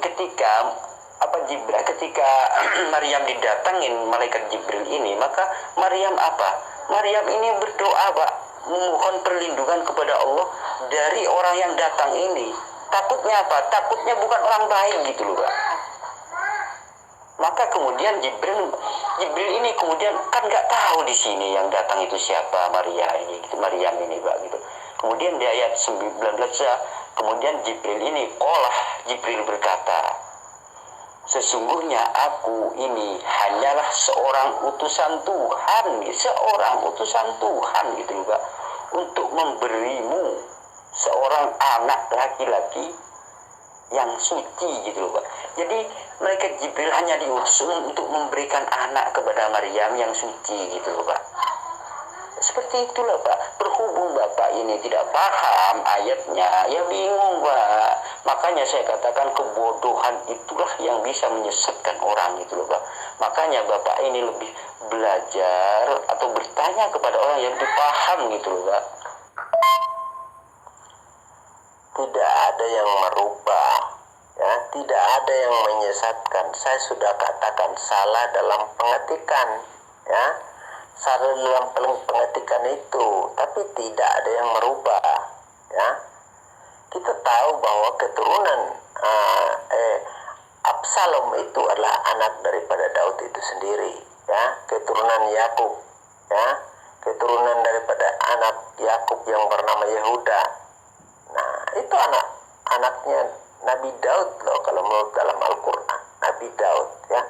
A: ketika ketika Maryam didatangin malaikat Jibril ini, maka Maryam Maryam ini berdoa Pak, memohon perlindungan kepada Allah dari orang yang datang ini. Takutnya apa? Takutnya bukan orang baik gitu loh Pak. Maka kemudian Jibril ini kemudian kan nggak tahu di sini yang datang itu siapa, Maryam ini Pak gitu. Kemudian di ayat 19 kemudian Jibril berkata, sesungguhnya aku ini hanyalah seorang utusan Tuhan gitu Pak, untuk memberimu seorang anak laki-laki yang suci gitu loh Pak. Jadi malaikat Jibril hanya diutus untuk memberikan anak kepada Maryam yang suci gitu loh Pak. Seperti itulah Pak. Berhubung Bapak ini tidak paham ayatnya, ya bingung Pak. Makanya saya katakan kebodohan itulah yang bisa menyesatkan orang gitu loh Pak. Makanya Bapak ini lebih belajar atau bertanya kepada orang yang dipaham gitu loh Pak.
B: Tidak ada yang merubah, ya, tidak ada yang menyesatkan. Saya sudah katakan salah dalam pengetikan, ya, salah dalam pengetikan itu, tapi tidak ada yang merubah, ya. Kita tahu bahwa keturunan Absalom itu adalah anak daripada Daud itu sendiri, ya, keturunan Yakub, ya, keturunan daripada anak Yakub yang bernama Yehuda. Nah, itu anaknya Nabi Daud loh, kalau menurut dalam Al-Quran, Nabi Daud, ya,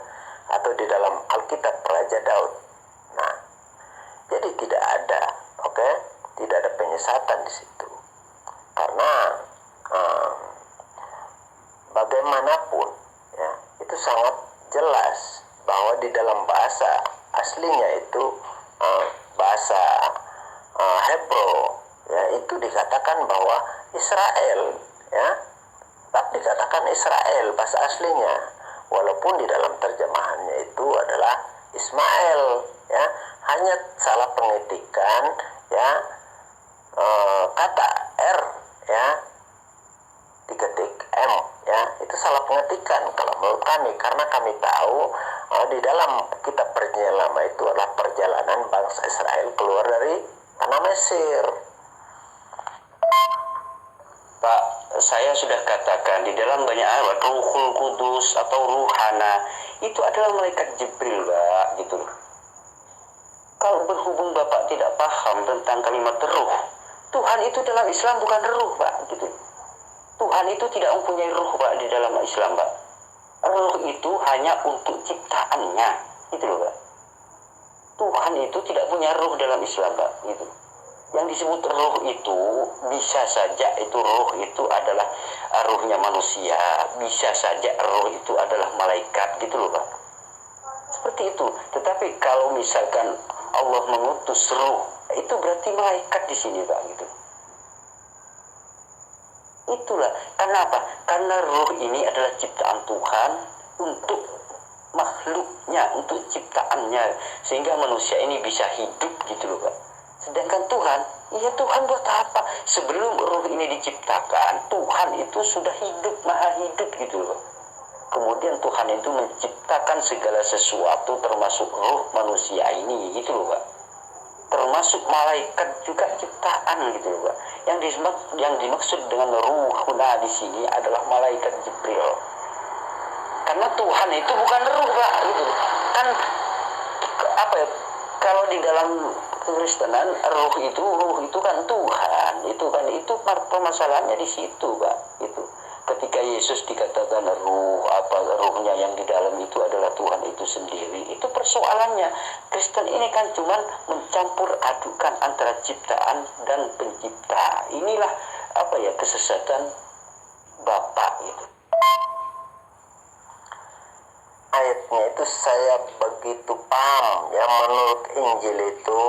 B: atau di dalam Alkitab Raja Daud. Nah, jadi tidak ada, tidak ada penyesatan di situ, karena bagaimanapun, ya, itu sangat jelas bahwa di dalam bahasa aslinya itu bahasa Hebrew, ya, itu dikatakan bahwa Israel, ya, tetap dikatakan Israel bahasa aslinya, walaupun di dalam terjemahannya itu adalah Ismail, ya, hanya salah pengetikan, ya, kata R, ya, diketik M, ya, itu salah pengetikan kalau menurut kami, karena kami tahu di dalam kitab perjanjian lama itu adalah perjalanan bangsa Israel keluar dari tanah Mesir.
A: Pak, saya sudah katakan di dalam banyak ayat Ruhul Kudus atau Ruhana itu adalah malaikat Jibril Pak gitu. Kalau berhubung Bapak tidak paham tentang kalimat ruh, Tuhan itu dalam Islam bukan ruh Pak gitu. Tuhan itu tidak mempunyai ruh Pak di dalam Islam Pak. Ruh itu hanya untuk ciptaannya gitu loh Pak. Tuhan itu tidak punya ruh dalam Islam Pak gitu. Yang disebut ruh itu bisa saja itu ruh itu adalah ruhnya manusia, bisa saja ruh itu adalah malaikat gitu loh Pak. Seperti itu. Tetapi kalau misalkan Allah mengutus ruh, itu berarti malaikat di sini Pak gitu. Itulah, kenapa? Karena ruh ini adalah ciptaan Tuhan untuk makhluknya, untuk ciptaannya, sehingga manusia ini bisa hidup gitu loh Pak. Sedangkan Tuhan, iya Tuhan buat apa? Sebelum ruh ini diciptakan, Tuhan itu sudah hidup, maha hidup gitu loh Pak. Kemudian Tuhan itu menciptakan segala sesuatu termasuk ruh manusia ini gitu loh Pak. Termasuk malaikat juga ciptaan gitu loh Pak. Yang dimaksud dengan ruhuna di sini adalah malaikat Jibril. Karena Tuhan itu bukan ruh Pak gitu. Kan apa ya? Kalau di dalam Kekristenan ruh itu kan Tuhan. Itu permasalahannya di situ Pak. Itu. Ketika Yesus dikatakan ruhnya yang di dalam itu adalah Tuhan itu sendiri, itu persoalannya. Kristen ini kan cuman mencampur adukan antara ciptaan dan pencipta. Inilah kesesatan Bapak itu.
B: Ayatnya itu saya begitu paham ya, menurut Injil itu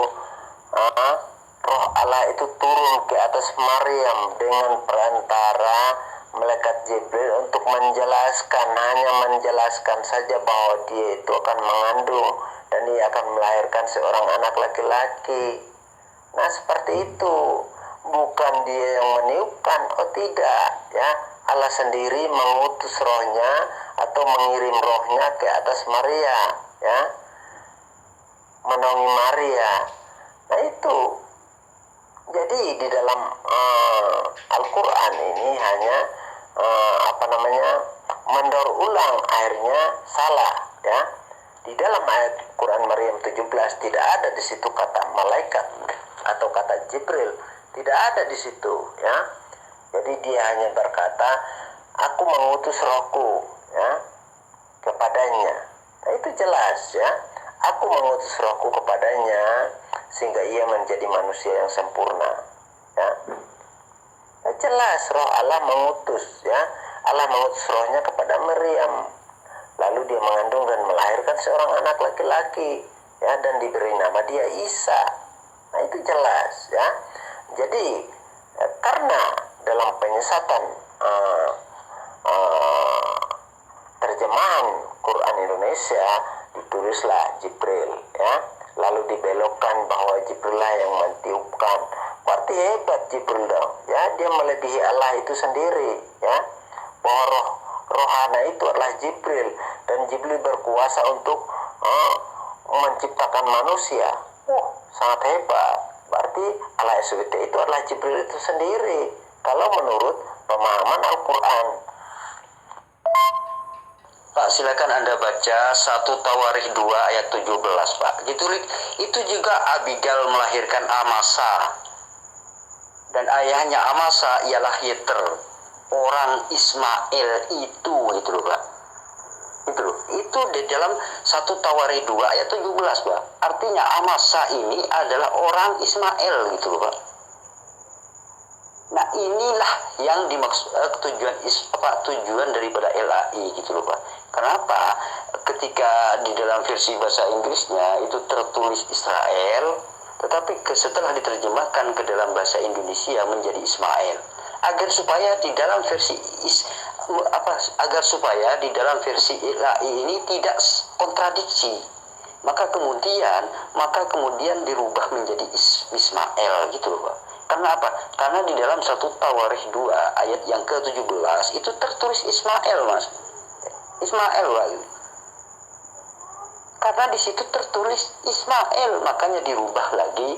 B: Roh Allah itu turun ke atas Maryam dengan perantara malaikat Jibril untuk hanya menjelaskan saja bahwa dia itu akan mengandung dan dia akan melahirkan seorang anak laki-laki. Nah seperti itu, bukan dia yang meniupkan, oh tidak ya, Allah sendiri mengutus rohnya atau mengirim rohnya ke atas Maria ya, menaungi Maria. Nah itu, jadi di dalam Al-Quran ini hanya mendaur ulang, akhirnya salah ya. Di dalam ayat Quran Maryam 17 tidak ada di situ kata malaikat atau kata Jibril, tidak ada di situ ya. Jadi dia hanya berkata, aku mengutus rohku ya kepadanya. Nah itu jelas ya, aku mengutus rohku kepadanya sehingga ia menjadi manusia yang sempurna ya. Nah, jelas roh Allah mengutus ya, Allah mengutus rohnya kepada Maryam, lalu dia mengandung dan melahirkan seorang anak laki-laki ya, dan diberi nama dia Isa. Nah itu jelas ya. Jadi karena dalam penyesatan terjemahan Quran Indonesia ditulislah Jibril ya, lalu dibelokkan bahwa Jibril lah yang mentiupkan. Berarti hebat Jibril dong ya, dia melebihi Allah itu sendiri ya, bahwa rohana itu adalah Jibril, dan Jibril berkuasa untuk menciptakan manusia. Sangat hebat. Berarti Allah SWT itu adalah Jibril itu sendiri kalau menurut pemahaman Al-Quran.
A: Pak, silakan Anda baca 1 Tawarikh 2 ayat 17 Pak. Itu juga Abigail melahirkan Amasa. Dan ayahnya Amasa ialah Yeter, orang Ismail itu loh Pak. Itu di dalam 1 Tawarikh 2 ayat 17 Pak. Artinya Amasa ini adalah orang Ismail gitu loh Pak. Nah inilah yang dimaksud tujuan daripada LAI gitu loh Pak. Kenapa? Ketika di dalam versi bahasa Inggrisnya itu tertulis Israel, tetapi setelah diterjemahkan ke dalam bahasa Indonesia menjadi Ismail, agar supaya di dalam versi LAI ini tidak kontradiksi, maka kemudian dirubah menjadi Ismail gitu loh Pak. Karena apa? Karena di dalam 1 Tawarikh 2 ayat yang ke-17 itu tertulis Ismail Mas. Ismail Pak. Karena di situ tertulis Ismail, makanya dirubah lagi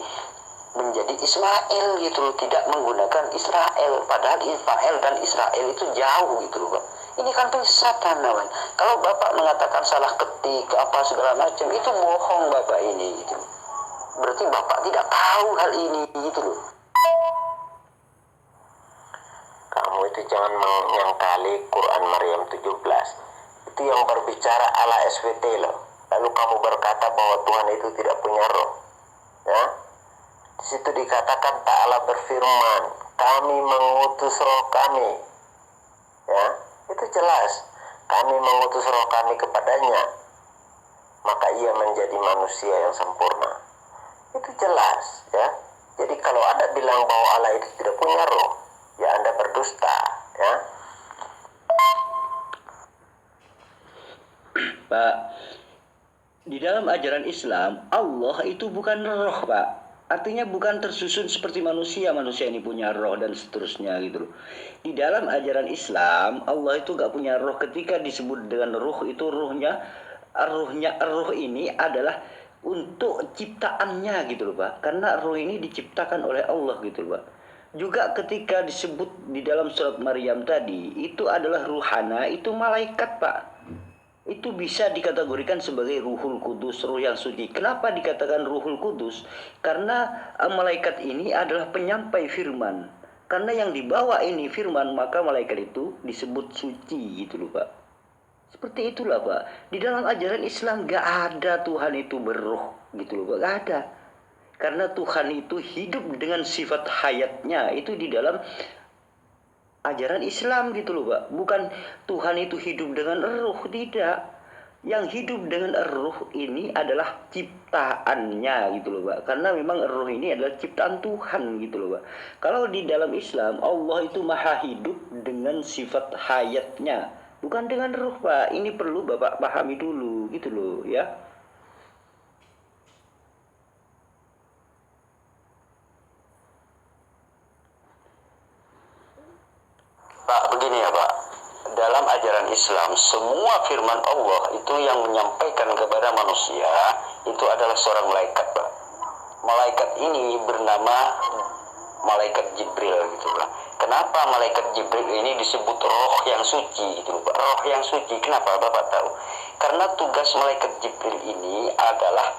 A: menjadi Ismail gitu loh, tidak menggunakan Israel, padahal Ismail dan Israel itu jauh gitu loh Pak. Ini kan penyesatan namanya. Kalau Bapak mengatakan salah ketik apa segala macam, itu bohong Bapak ini gitu. Berarti Bapak tidak tahu hal ini gitu loh.
B: Kamu itu jangan menyangkali Quran Maryam 17. Itu yang berbicara Allah SWT loh. Lalu kamu berkata bahwa Tuhan itu tidak punya roh. Ya. Di situ dikatakan Ta'ala berfirman, kami mengutus roh kami. Ya, itu jelas. Kami mengutus roh kami kepadanya, maka ia menjadi manusia yang sempurna. Itu jelas ya. Jadi kalau Anda bilang bahwa Allah itu tidak punya roh, ya Anda berdusta. Ya.
C: Pak, di dalam ajaran Islam, Allah itu bukan roh, Pak. Artinya bukan tersusun seperti manusia ini punya roh dan seterusnya gitu loh. Di dalam ajaran Islam, Allah itu gak punya roh. Ketika disebut dengan roh itu roh ini adalah untuk ciptaannya gitu loh, Pak. Karena roh ini diciptakan oleh Allah gitu loh, Pak. Juga ketika disebut di dalam surat Maryam tadi, itu adalah ruhana, itu malaikat, Pak. Itu bisa dikategorikan sebagai ruhul kudus, ruh yang suci. Kenapa dikatakan ruhul kudus? Karena malaikat ini adalah penyampai firman. Karena yang dibawa ini firman, maka malaikat itu disebut suci gitu loh, Pak. Seperti itulah, Pak. Di dalam ajaran Islam gak ada Tuhan itu berroh gitu loh, Pak. Gak ada. Karena Tuhan itu hidup dengan sifat hayatnya itu di dalam ajaran Islam gitu loh, Pak. Bukan Tuhan itu hidup dengan ruh, tidak. Yang hidup dengan ruh ini adalah ciptaannya gitu loh, Pak. Karena memang ruh ini adalah ciptaan Tuhan gitu loh, Pak. Kalau di dalam Islam, Allah itu maha hidup dengan sifat hayatnya, bukan dengan ruh, Pak. Ini perlu Bapak pahami dulu gitu loh ya.
A: Pak, begini ya Pak, dalam ajaran Islam semua firman Allah itu yang menyampaikan kepada manusia itu adalah seorang malaikat, Pak. Malaikat ini bernama malaikat Jibril gitu Pak. Kenapa malaikat Jibril ini disebut roh yang suci gitu Pak? Roh yang suci, kenapa Bapak tahu? Karena tugas malaikat Jibril ini adalah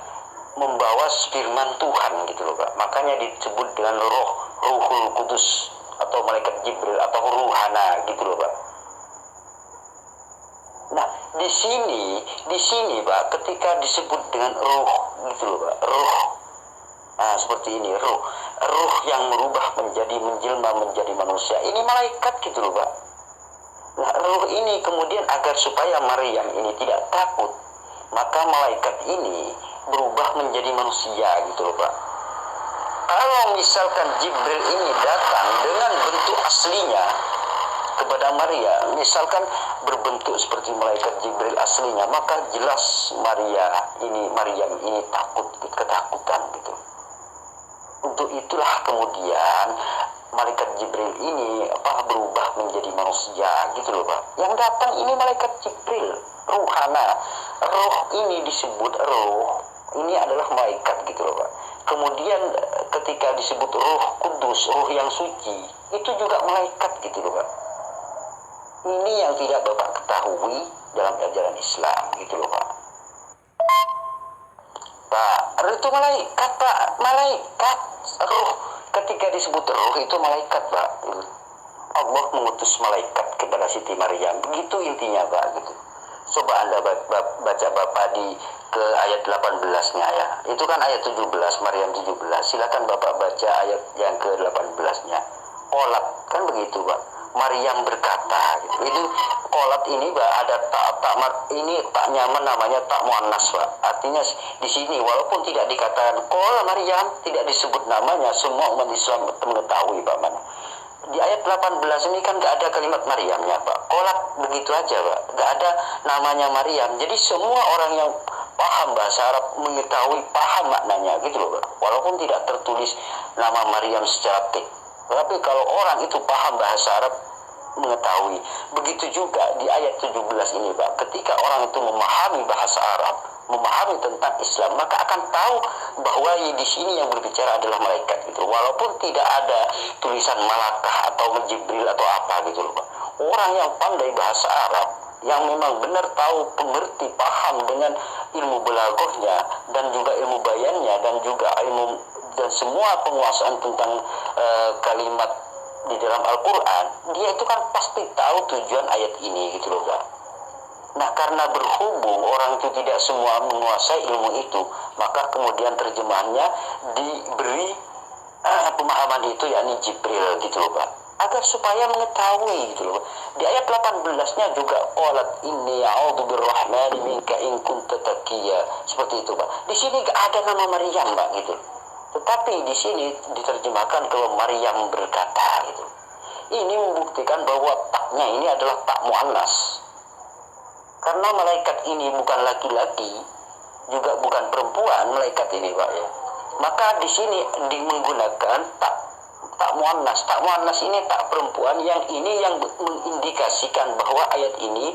A: membawa firman Tuhan gitu loh Pak. Makanya disebut dengan Ruhul Kudus atau malaikat Jibril atau ruhana gitu loh Pak. Nah, di sini Pak, ketika disebut dengan ruh gitu loh Pak, ruh. Nah, seperti ini, ruh yang merubah menjelma menjadi manusia. Ini malaikat gitu loh Pak. Nah, ruh ini kemudian agar supaya Maryam ini tidak takut, maka malaikat ini berubah menjadi manusia gitu loh Pak. Kalau misalkan Jibril ini datang dengan bentuk aslinya kepada Maria, misalkan berbentuk seperti malaikat Jibril aslinya, maka jelas Maryam ini takut, ketakutan gitu. Untuk itulah kemudian malaikat Jibril ini berubah menjadi manusia gitu loh Pak. Yang datang ini malaikat Jibril, ruhana. Roh ini disebut roh, ini adalah malaikat gitu loh Pak. Kemudian ketika disebut roh kudus, roh yang suci, itu juga malaikat gitu loh Pak. Ini yang tidak Bapak ketahui dalam ajaran Islam gitu loh Pak. Pak, itu malaikat Pak, malaikat. Roh, ketika disebut roh itu malaikat Pak. Allah mengutus malaikat kepada Siti Maryam, begitu intinya Pak gitu. Coba Anda baca Bapak di ke ayat 18-nya ya. Itu kan ayat 17, Maryam 17. Silakan Bapak baca ayat yang ke 18-nya. Qolat, kan begitu Pak. Maryam berkata gitu. Itu qolat ini Pak, ada ini tak nyaman namanya tak muannas Pak. Artinya di sini walaupun tidak dikatakan qol Maryam, tidak disebut namanya, semua umat Islam mengetahui Pak mana. Di ayat 18 ini kan gak ada kalimat Maryamnya Pak. Qolat begitu aja Pak. Gak ada namanya Maryam. Jadi semua orang yang paham bahasa Arab mengetahui, paham maknanya gitu loh Pak. Walaupun tidak tertulis nama Maryam secara teks. Tapi kalau orang itu paham bahasa Arab mengetahui. Begitu juga di ayat 17 ini Pak. Ketika orang itu memahami bahasa Arab, memahami tentang Islam, maka akan tahu bahwa di sini yang berbicara adalah malaikat gitu. Walaupun tidak ada tulisan malakah atau Jibril atau apa gitu loh Pak. Orang yang pandai bahasa Arab, yang memang benar tahu, pengerti, paham dengan ilmu balaghahnya dan juga ilmu bayannya dan juga ilmu dan semua penguasaan tentang kalimat di dalam Al-Quran, dia itu kan pasti tahu tujuan ayat ini gitu loh Pak. Nah, karena berhubung orang itu tidak semua menguasai ilmu itu, maka kemudian terjemahannya diberi pemahaman itu, yakni Jibril gitu loh Pak, agar supaya mengetahui gitu loh. Di ayat 18-nya juga qalat inni a'udzu birrahmani minka in kunta taqiyya, seperti itu Pak. Di sini gak ada nama Maryam Pak gitu. Tetapi di sini diterjemahkan kalau Maryam berkata gitu. Ini membuktikan bahwa taknya ini adalah tak muannas. Karena malaikat ini bukan laki-laki, juga bukan perempuan malaikat ini, Pak ya. Maka di sini menggunakan tak muannas. Tak muannas ini tak perempuan, yang ini yang mengindikasikan bahwa ayat ini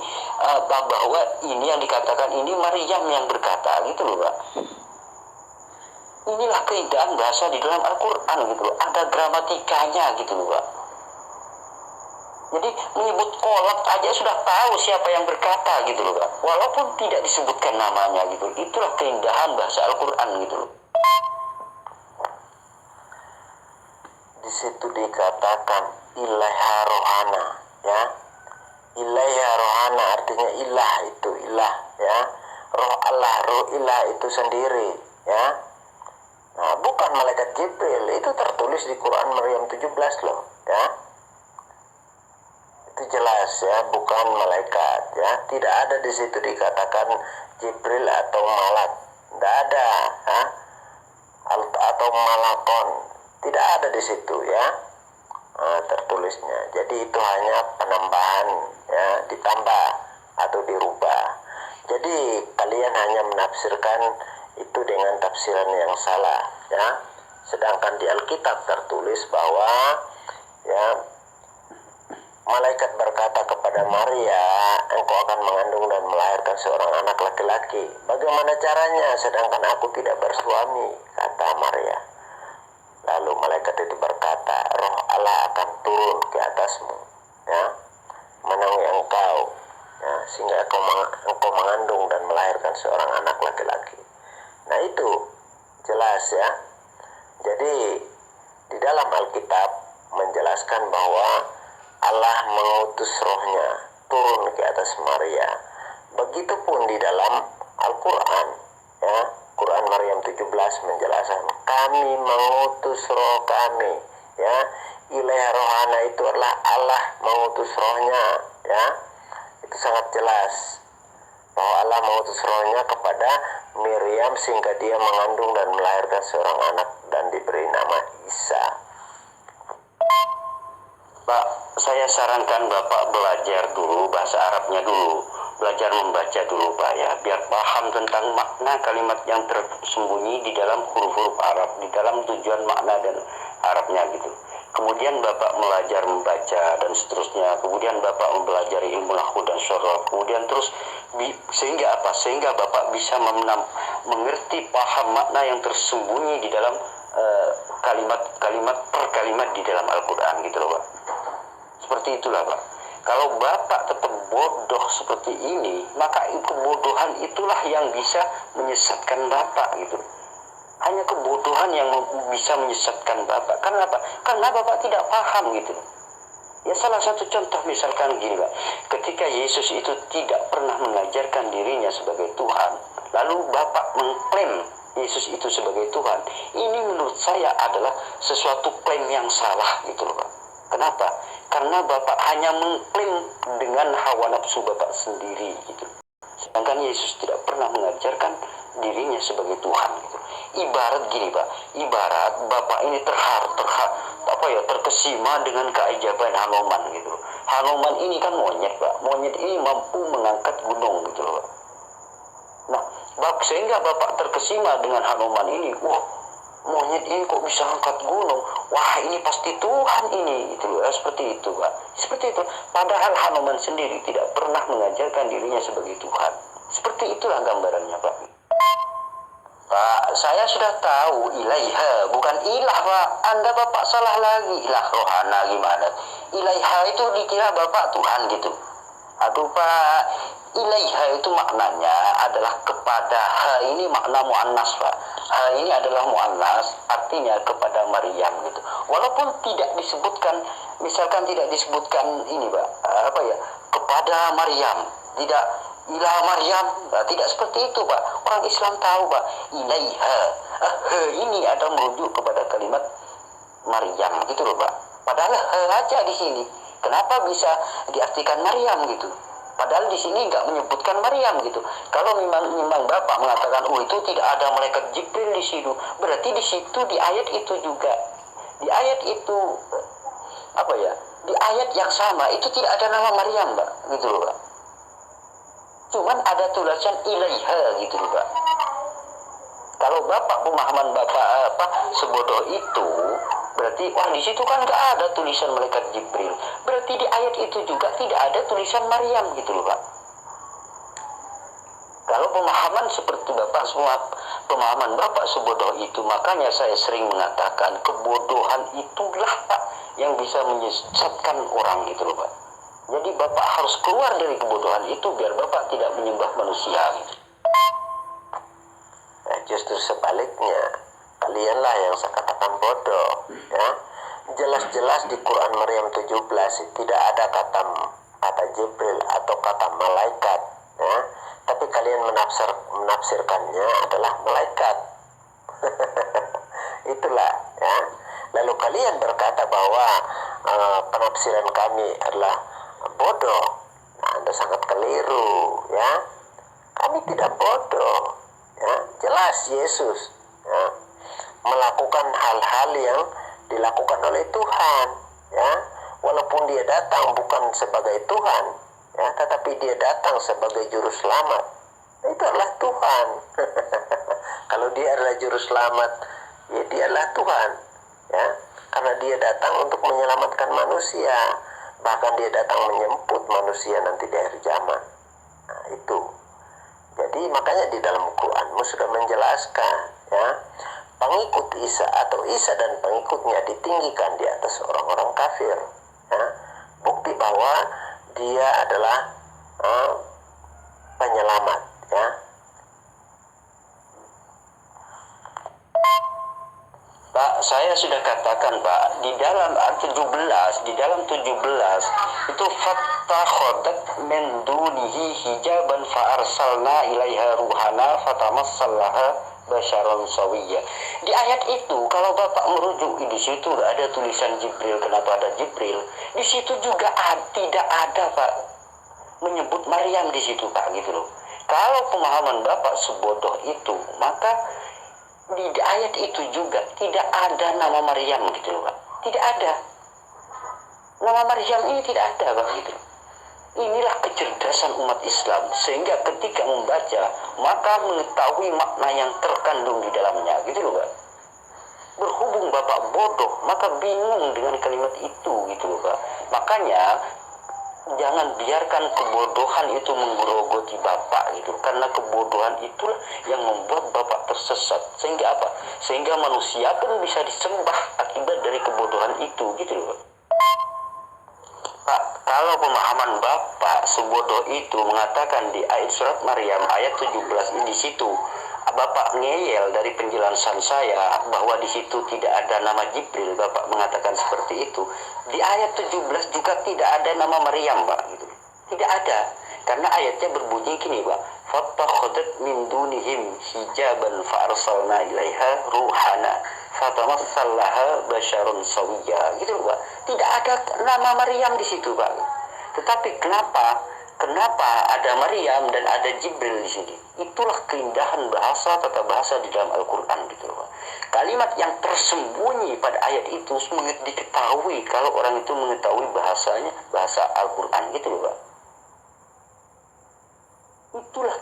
A: bahwa ini yang dikatakan ini Maryam yang berkata, gitu loh, Pak. Inilah keindahan bahasa di dalam Al-Quran, gitu loh. Ada gramatikanya, gitu loh, Pak. Jadi menyebut kolak aja sudah tahu siapa yang berkata, gitu loh, Pak. Walaupun tidak disebutkan namanya, gitu. Itulah keindahan bahasa Al-Quran, gitu loh.
B: Di situ dikatakan ilaiha rohana, ya. Ilaiha rohana artinya ilah, itu ilah, ya. Roh Allah, roh ilah itu sendiri, ya. Nah, bukan malaikat Jibril, itu tertulis di Quran Maryam 17 loh, ya. Itu jelas, ya, bukan malaikat, ya. Tidak ada di situ dikatakan Jibril atau malak, tidak ada, ya. Atau malakon, tidak ada di situ, ya. Tertulisnya. Jadi itu hanya penambahan, ya, ditambah atau dirubah. Jadi kalian hanya menafsirkan itu dengan tafsiran yang salah, ya. Sedangkan di Alkitab tertulis bahwa, ya, malaikat berkata kepada Maria, engkau akan mengandung dan melahirkan seorang anak laki-laki. Bagaimana caranya sedangkan aku tidak bersuami, kata Maria. Lalu malaikat itu berkata, roh Allah akan turun ke atasmu, ya, menaungi engkau, ya, sehingga engkau mengandung dan melahirkan seorang anak laki-laki. Nah, itu jelas, ya. Jadi di dalam Alkitab menjelaskan bahwa Allah mengutus rohnya turun ke atas Maria. Begitupun di dalam Al-Quran, ya. Quran Maryam 17 menjelaskan, kami mengutus roh kami, ya. Ilaiha rohana itu adalah Allah mengutus rohnya, ya. Itu sangat jelas bahwa Allah mengutus rohnya kepada Miriam sehingga dia mengandung dan melahirkan seorang anak dan diberi nama Isa.
A: Pak, saya sarankan Bapak belajar dulu bahasa Arabnya dulu. Belajar membaca dulu, Pak, ya. Biar paham tentang makna kalimat yang tersembunyi di dalam huruf-huruf Arab, di dalam tujuan makna dan Arabnya, gitu. Kemudian Bapak belajar membaca dan seterusnya. Kemudian Bapak mempelajari ilmu nahwu dan syarah. Kemudian terus sehingga apa? Sehingga Bapak bisa mengerti paham makna yang tersembunyi di dalam kalimat-kalimat per kalimat di dalam Al-Quran, gitu loh, Pak. Seperti itulah, Pak. Kalau Bapak tetap bodoh seperti ini, maka kebodohan itulah yang bisa menyesatkan Bapak, gitu. Hanya kebodohan yang bisa menyesatkan Bapak. Karena apa? Karena Bapak tidak paham, gitu. Ya, salah satu contoh misalkan gini, Pak. Ketika Yesus itu tidak pernah mengajarkan dirinya sebagai Tuhan, lalu Bapak mengklaim Yesus itu sebagai Tuhan, ini menurut saya adalah sesuatu klaim yang salah, gitu loh, Pak. Kenapa? Karena Bapak hanya mengklaim dengan hawa nafsu Bapak sendiri, gitu. Sedangkan Yesus tidak pernah mengajarkan dirinya sebagai Tuhan, gitu. Ibarat gini, Pak. Ibarat Bapak ini terkesima dengan keajaiban Hanuman, gitu. Hanuman ini kan monyet, Pak. Monyet ini mampu mengangkat gunung, gitu loh, Pak. Nah, sehingga Bapak terkesima dengan Hanuman ini. Wah, monyet ini kok bisa angkat gunung? Wah, ini pasti Tuhan ini, gitu loh. Seperti itu, Pak. Seperti itu. Padahal Hanuman sendiri tidak pernah mengajarkan dirinya sebagai Tuhan. Seperti itulah gambarannya, Pak. Pak, saya sudah tahu ilaiha, bukan ilah, Pak. Anda Bapak salah lagi. Ilah rohana gimana? Ilaiha itu dikira Bapak Tuhan, gitu. Aduh, Pak. Ilaiha itu maknanya adalah kepada. Ha ini makna mu'annas, Pak. Ha ini adalah mu'annas, artinya kepada Maryam, gitu. Walaupun tidak disebutkan, misalkan tidak disebutkan ini, Pak, kepada Maryam, tidak ilah Maryam, tidak seperti itu, Pak. Orang Islam tahu, Pak. Ilaiha, ini adalah merujuk kepada kalimat Maryam, gitu loh, Pak. Padahal aja di sini. Kenapa bisa diartikan Maryam, gitu? Padahal di sini nggak menyebutkan Maryam, gitu. Kalau memang Bapak mengatakan, itu tidak ada malaikat Jibril di situ, berarti di situ di ayat itu juga, di ayat itu di ayat yang sama itu tidak ada nama Maryam, Pak, gitu loh, Pak. Cuman ada tulisan ilaiha gitu loh, Pak. Kalau Bapak pemahaman Bapak sebodoh itu, berarti wah di situ kan nggak ada tulisan malaikat Jibril. Berarti di ayat itu juga tidak ada tulisan Maryam gitu loh, Pak. Kalau pemahaman seperti Bapak semua, pemahaman Bapak sebodoh itu, makanya saya sering mengatakan kebodohan itulah, Pak, yang bisa menyesatkan orang gitu loh, Pak. Jadi Bapak harus keluar dari kebodohan itu biar Bapak tidak menyembah manusia gitu.
B: Nah, justru sebaliknya, kalianlah yang saya katakan bodoh, ya. Jelas-jelas di Quran Maryam 17 tidak ada kata Jibril atau kata malaikat, ya. Tapi kalian menafsirkannya adalah malaikat. Itulah, ya. Lalu kalian berkata bahwa penafsiran kami adalah bodoh. Nah, Anda sangat keliru, ya. Kami tidak bodoh, ya. Jelas Yesus, ya, melakukan hal-hal yang dilakukan oleh Tuhan, ya. Walaupun dia datang bukan sebagai Tuhan, ya, tetapi dia datang sebagai juru selamat. Nah, itu adalah Tuhan. Kalau dia adalah juru selamat, ya dia adalah Tuhan, ya, karena dia datang untuk menyelamatkan manusia, bahkan dia datang menjemput manusia nanti di akhir zaman. Nah, itu. Jadi makanya di dalam Quranmu sudah menjelaskan, ya, pengikut Isa atau Isa dan pengikutnya ditinggikan di atas orang-orang kafir, ya. Bukti bahwa dia adalah penyelamat, ya.
A: Pak, saya sudah katakan, Pak, di dalam 17 itu fattakhadat min dunihi hijaban fa arsalna ilaiha ruhana fatamassallaha basyaran sawiyya. Di ayat itu kalau Bapak merujuk di situ nggak ada tulisan Jibril, kenapa ada Jibril? Di situ juga tidak ada, Pak, menyebut Maryam di situ, Pak, gitu loh. Kalau pemahaman Bapak sebodoh itu, maka di ayat itu juga tidak ada nama Maryam gitu loh, Pak. Tidak ada. Nama Maryam ini tidak ada, Pak, gitu. Inilah kecerdasan umat Islam, sehingga ketika membaca maka mengetahui makna yang terkandung di dalamnya, gitu loh, Pak. Berhubung Bapak bodoh, maka bingung dengan kalimat itu, gitu loh, Pak. Makanya jangan biarkan kebodohan itu menggerogoti Bapak gitu, karena kebodohan itulah yang membuat Bapak tersesat. Sehingga apa? Sehingga manusia pun bisa disembah akibat dari kebodohan itu, gitu loh, Pak. Kalau pemahaman Bapak sebodoh itu mengatakan di ayat surat Maryam ayat 17 ini, di situ Bapak ngeyel dari penjelasan saya bahwa di situ tidak ada nama Jibril, Bapak mengatakan seperti itu. Di ayat 17 juga tidak ada nama Maryam, Pak, gitu. Tidak ada. Karena ayatnya berbunyi gini, Pak. Fattakhadat min dunihim hijaban fa arsalna ilaiha ruhana fatamassallaha basyarun sawiyya. Gitu loh, Pak. Tidak ada nama Maryam di situ, Pak. Tetapi kenapa ada Maryam dan ada Jibril di sini? Itulah keindahan bahasa, tata bahasa di dalam Al-Quran, gitu loh. Kalimat yang tersembunyi pada ayat itu diketahui kalau orang itu mengetahui bahasanya, bahasa Al-Quran, gitu loh, Pak. Itulah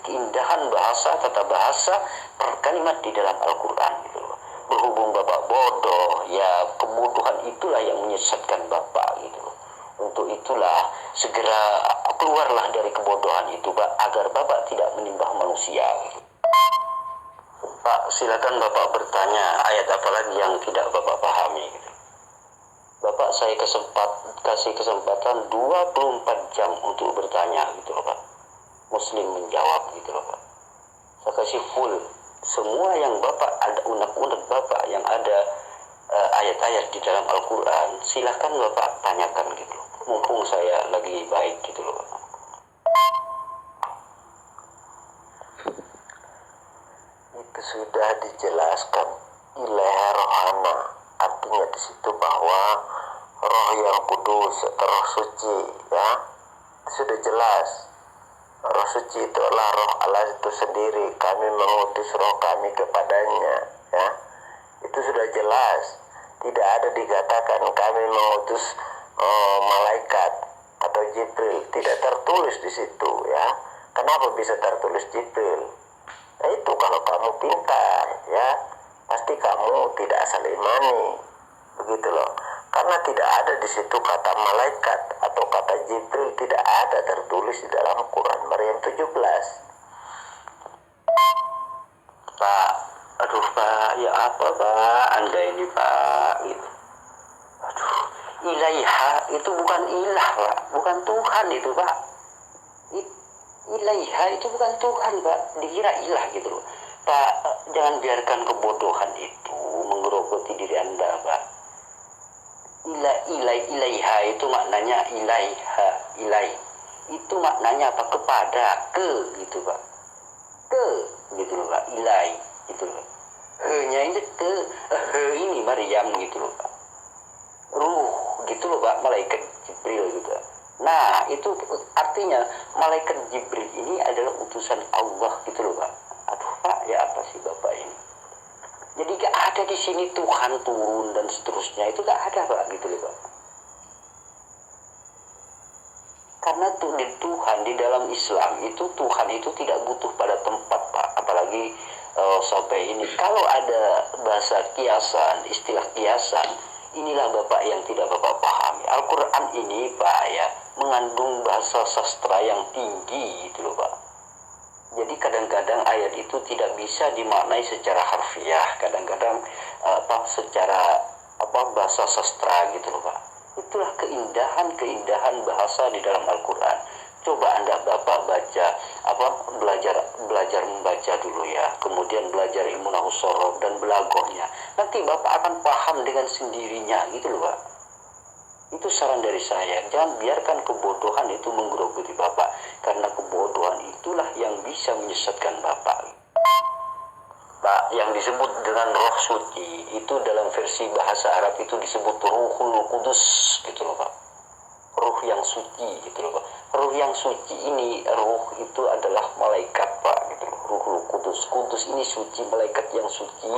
A: keindahan bahasa, tata bahasa per kalimat di dalam Al-Quran, gitu loh. Berhubung Bapak bodoh, ya kebodohan itulah yang menyesatkan Bapak, gitu loh. Untuk itulah segera keluarlah dari kebodohan itu, Pak, agar Bapak tidak menyembah manusia. Pak, silakan Bapak bertanya ayat apa lagi yang tidak Bapak pahami. Bapak saya kasih kesempatan 24 jam untuk bertanya, gitu loh, Pak. Muslim menjawab, gitu loh, Pak. Saya kasih full semua yang Bapak ada, unek-unek Bapak yang ada ayat-ayat di dalam Al-Quran, silakan Bapak tanyakan, gitu loh. Mumpung saya lagi baik, gitu loh, Pak.
B: Itu sudah dijelaskan ilaha rohana, artinya di situ bahwa roh yang kudus atau roh suci, ya, itu sudah jelas. Roh suci itu adalah roh Allah itu sendiri, kami mengutus roh kami kepadanya, ya, itu sudah jelas. Tidak ada dikatakan kami mengutus malaikat atau Jibril. Tidak tertulis di situ ya. Kenapa bisa tertulis Jibril? Nah itu kalau kamu pintar ya, pasti kamu tidak asal imani, begitu loh. Karena tidak ada di situ kata malaikat atau kata Jibril, tidak ada tertulis di dalam Quran Maryam 17.
A: Pak, aduh Pak, ya apa Pak, Anda ini Pak, gitu. Aduh, ilaiha itu bukan ilah Pak, bukan Tuhan itu Pak. Ilaiha itu bukan Tuhan Pak, dikira ilah gitu loh. Pak, jangan biarkan kebodohan itu menggerogoti diri Anda Pak. Ilaiha itu maknanya ilaiha, ilai. Itu maknanya apa? Kepada, ke gitu Pak. Ke gitu loh Pak, ilai gitu loh. He-nya ini ke, he ini Maryam gitu loh Pak. Ruh gitu loh Pak, malaikat Jibril gitu. Nah itu artinya malaikat Jibril ini adalah utusan Allah gitu loh Pak. Aduh Pak, ya apa sih Bapak ini? Jadi gak ada di sini Tuhan turun dan seterusnya, itu gak ada Pak gitu loh Pak. Karena tuh di Tuhan di dalam Islam itu Tuhan itu tidak butuh pada tempat Pak, apalagi sampai ini. Kalau ada bahasa kiasan, istilah kiasan, inilah Bapak yang tidak Bapak pahami. Al-Quran ini Pak ya mengandung bahasa sastra yang tinggi gitu loh Pak. Jadi kadang-kadang ayat itu tidak bisa dimaknai secara harfiah, kadang-kadang secara bahasa sastra gitu loh Pak. Itulah keindahan bahasa di dalam Al-Quran. Coba Anda Bapak baca belajar membaca dulu ya, kemudian belajar ilmu nahwu sorof dan belagohnya. Nanti Bapak akan paham dengan sendirinya gitu loh Pak. Itu saran dari saya, jangan biarkan kebodohan itu menggerogoti Bapak, karena kebodohan itulah yang bisa menyesatkan Bapak. Pak, yang disebut dengan roh suci itu dalam versi bahasa Arab itu disebut ruhul kudus gitu loh Pak. Ruh yang suci gitu loh Pak. Ruh yang suci ini, ruh itu adalah malaikat Pak gitu loh. Ruhul kudus, kudus ini suci, malaikat yang suci,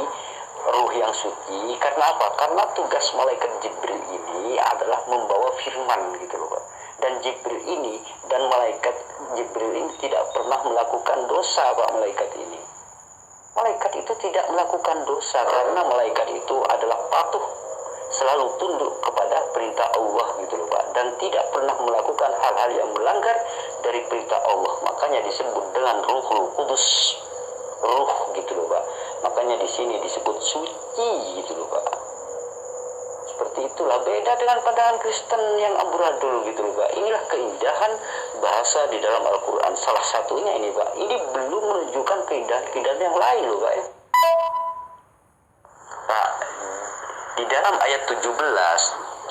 A: ruh yang suci. Karena apa? Karena tugas malaikat Jibril ini adalah membawa firman gitu loh Pak. Dan Jibril ini dan malaikat Jibril ini tidak pernah melakukan dosa Pak, malaikat ini. Malaikat itu tidak melakukan dosa karena malaikat itu adalah patuh, selalu tunduk kepada perintah Allah gitu loh Pak, dan tidak pernah melakukan hal-hal yang melanggar dari perintah Allah. Makanya disebut dengan Ruhul Kudus, ruh gitu loh Pak. Makanya di sini disebut suci gitu loh Pak. Seperti itulah, beda dengan pandangan Kristen yang amburadul gitu loh Pak. Inilah keindahan bahasa di dalam Al-Quran. Salah satunya ini Pak. Ini belum menunjukkan keindahan yang lain loh Pak ya. Pak, di dalam ayat 17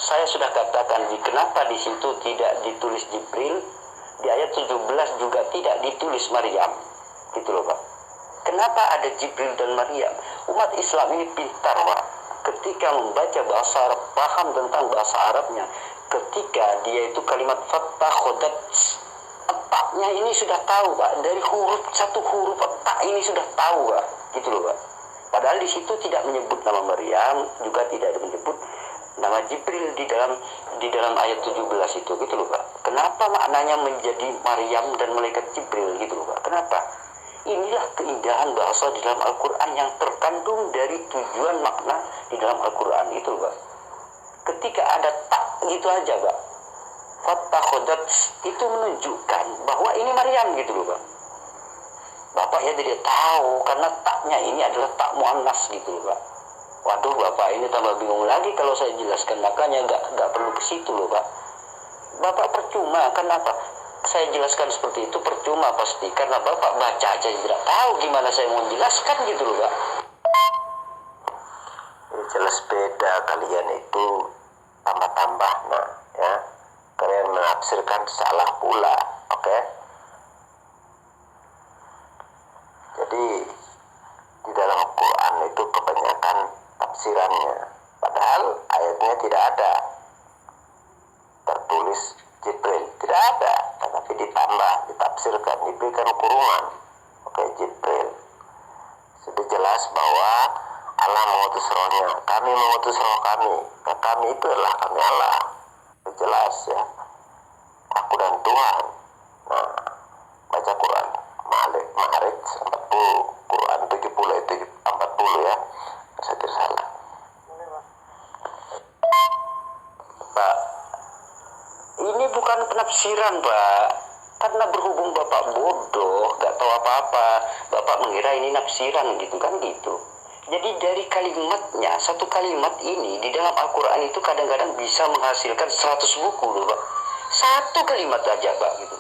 A: saya sudah katakan kenapa di situ tidak ditulis Jibril, di ayat 17 juga tidak ditulis Maryam gitu loh Pak. Kenapa ada Jibril dan Maryam? Umat Islam ini pintar Pak. Ketika membaca bahasa Arab, paham tentang bahasa Arabnya, ketika dia itu kalimat fattah khodat, taknya ini sudah tahu Pak, dari satu huruf tak ini sudah tahu Pak, gitu loh Pak. Padahal di situ tidak menyebut nama Maryam, juga tidak menyebut nama Jibril di dalam ayat 17 itu, gitu loh Pak. Kenapa maknanya menjadi Maryam dan malaikat Jibril gitu loh Pak? Kenapa? Inilah keindahan bahasa di dalam Al-Quran yang terkandung dari tujuan makna di dalam Al-Quran itu Pak. Ketika ada tak gitu aja Pak, fattah khodat, itu menunjukkan bahwa ini Maryam gitu loh Pak. Bapak ya tidak tahu karena taknya ini adalah tak muannas gitu loh Pak. Waduh Bapak ini tambah bingung lagi kalau saya jelaskan, makanya nggak perlu ke situ loh Pak. Bapak percuma, kenapa? Saya jelaskan seperti itu percuma pasti, karena Bapak baca aja tidak tahu gimana saya mau jelaskan gitu loh Pak. Ini jelas beda, kalian itu tambah-tambah nah ya. Kalian menafsirkan salah pula, oke? Jadi di dalam Quran itu kebanyakan tafsirannya, padahal ayatnya tidak ada tertulis Jibril, tidak ada, tetapi ditambah, ditafsirkan, diberikan kurungan. Oke, Jibril. Sudah jelas bahwa
B: Allah mengutus rohnya, kami mengutus roh kami. Nah, kami itu adalah kami Allah. Jelas ya. Aku dan Tuhan. Nah, baca Quran. Ma'arij 40, Quran 70 itu 40 ya. Saya tidak salah. Pak, ini bukan penafsiran, Pak. Karena berhubung Bapak bodoh, gak tahu apa-apa, Bapak mengira ini nafsiran gitu kan gitu. Jadi dari kalimatnya, satu kalimat ini di dalam Al-Quran itu kadang-kadang bisa menghasilkan 100 buku loh, Pak. Satu kalimat aja, Pak, gitu.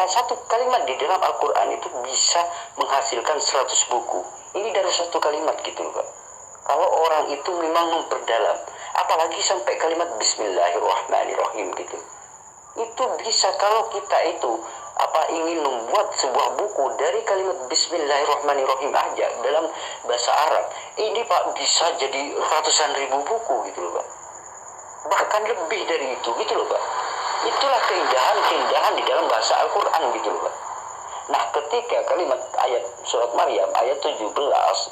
B: Satu kalimat di dalam Al-Quran itu bisa menghasilkan 100 buku. Ini dari satu kalimat gitu, Pak. Kalau orang itu memang memperdalam, apalagi sampai kalimat Bismillahirrahmanirrahim gitu. Itu bisa kalau kita itu ingin membuat sebuah buku dari kalimat Bismillahirrahmanirrahim aja dalam bahasa Arab, ini Pak bisa jadi ratusan ribu buku gitu loh, Pak. Bahkan lebih dari itu gitu loh, Pak. Itulah keindahan di dalam bahasa Al-Quran gitu loh, Pak. Nah, ketika kalimat ayat surat Maryam ayat 17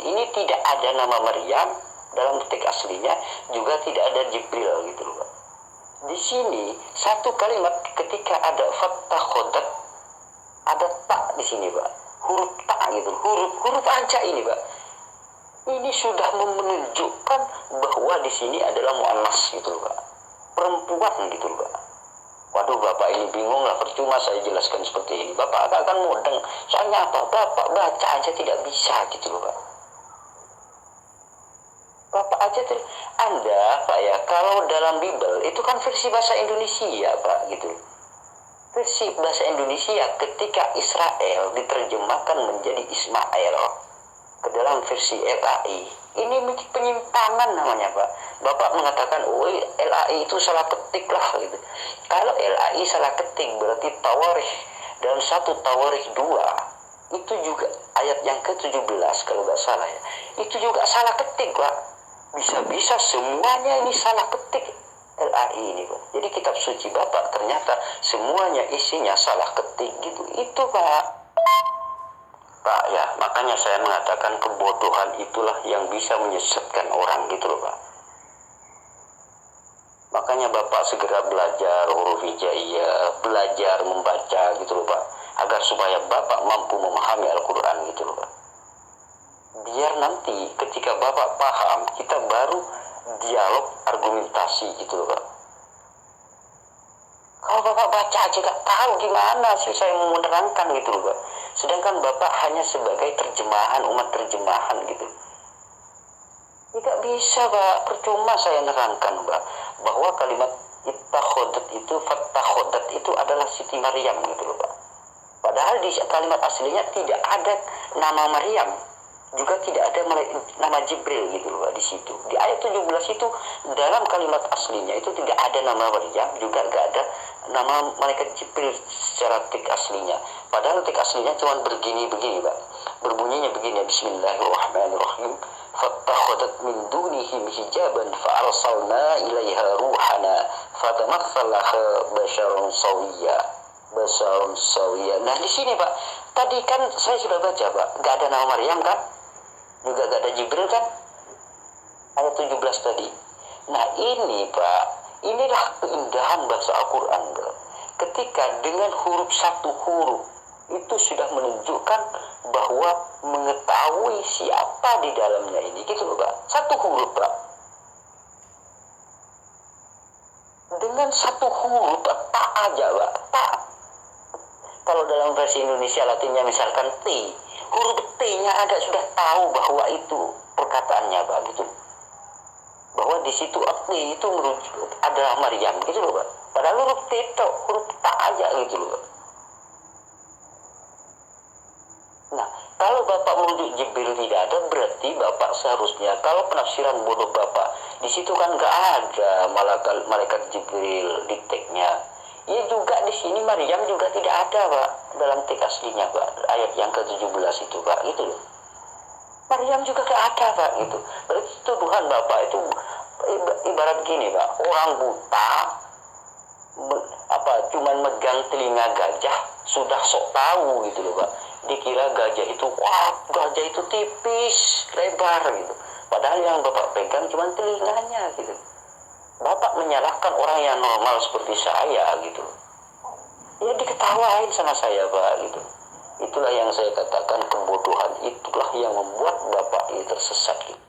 B: ini tidak ada nama Maryam dalam teks aslinya, juga tidak ada Jibril gitu loh, Pak. Di sini satu kalimat ketika ada fathah khodat, ada tak di sini, Pak. Huruf tak gitu, huruf aja ini, Pak. Ini sudah menunjukkan bahwa di sini adalah muannas gitu, Pak. Perempuan gitu, Pak. Waduh, Bapak ini bingung lah, percuma saya jelaskan seperti ini. Bapak akan mudeng. Soalnya apa? Bapak baca aja tidak bisa gitu loh, Pak. Bapak aja Anda, Pak ya, kalau dalam Bible itu kan versi bahasa Indonesia, Pak, gitu. Versi bahasa Indonesia ketika Israel diterjemahkan menjadi Ismail ke dalam versi LAI, ini penyimpangan namanya, Pak. Bapak mengatakan, oh LAI itu salah ketik lah gitu. Kalau LAI salah ketik berarti Tawarikh dalam satu Tawarikh 2 itu juga ayat yang ke-17 kalau nggak salah ya, itu juga salah ketik, Pak. Bisa-bisa semuanya ini salah ketik LAI ini, Pak. Jadi kitab suci Bapak ternyata semuanya isinya salah ketik gitu. Itu, Pak. Pak ya, makanya saya mengatakan kebodohan itulah yang bisa menyesatkan orang gitu loh, Pak. Makanya Bapak segera belajar huruf hijaiyah, belajar membaca gitu loh, Pak, agar supaya Bapak mampu memahami Al-Quran gitu loh, Pak. Biar nanti ketika Bapak paham, kita baru dialog argumentasi gitu loh, Pak. Kalau Bapak baca aja gak tahu gimana sih saya mau menerangkan gitu loh, Pak. Sedangkan Bapak hanya sebagai terjemahan, umat terjemahan gitu. Tidak bisa, Pak. Percuma saya nerangkan, Pak, bahwa kalimat ittakhodat itu, fattakhodat itu adalah Siti Maryam gitu loh, Pak. Padahal di kalimat aslinya tidak ada nama Maryam, juga tidak ada nama Jibril gitu loh, Pak, di situ. Di ayat 17 itu dalam kalimat aslinya itu tidak ada nama Maryam, juga tidak ada nama malaikat Jibril secara teks aslinya. Padahal teks aslinya cuma begini, Pak. Berbunyinya begini, Bismillahirrahmanirrahim. Fattakhadat min dunihim hijaban fa'arsalna ilaiha ruhana fatamatsalaha basharun sawiyya. Nah, di sini, Pak, tadi kan saya sudah baca, Pak, gak ada nama Maryam kan? Juga gak ada Jibril kan? Ayat 17 tadi. Nah, ini, Pak, inilah keindahan bahasa Al-Quran, Pak. Ketika dengan satu huruf itu sudah menunjukkan bahwa mengetahui siapa di dalamnya ini gitu loh, Pak. Satu huruf, Pak. Dengan satu huruf, tak aja, Pak. Tak. Kalau dalam versi Indonesia Latinnya misalkan T, huruf T-nya ada sudah tahu bahwa itu perkataannya, Pak, gitu. Bahwa di situ T itu merujuk adalah Maryam gitu loh, Pak. Padahal huruf T itu huruf tak aja gitu loh, Pak. Nah, kalau Bapak merujuk Jibril tidak ada, berarti Bapak seharusnya, kalau penafsiran bodoh Bapak, di situ kan nggak ada malaikat Jibril di teksnya. Ya juga di sini Maryam juga tidak ada, Pak, dalam teks aslinya, Pak. Ayat yang ke-17 itu, Pak, gitu loh. Maryam juga nggak ada, Pak, gitu. Berarti tuduhan Bapak itu ibarat gini, Pak. Orang buta cuman megang telinga gajah sudah sok tahu gitu loh, Pak.
A: dikira gajah itu, wah gajah itu tipis, lebar gitu. Padahal yang Bapak pegang cuma telinganya gitu. Bapak menyalahkan orang yang normal seperti saya gitu. Ya diketawain sama saya Pak gitu. Itulah yang saya katakan kebodohan, itulah yang membuat Bapak ini tersesat gitu.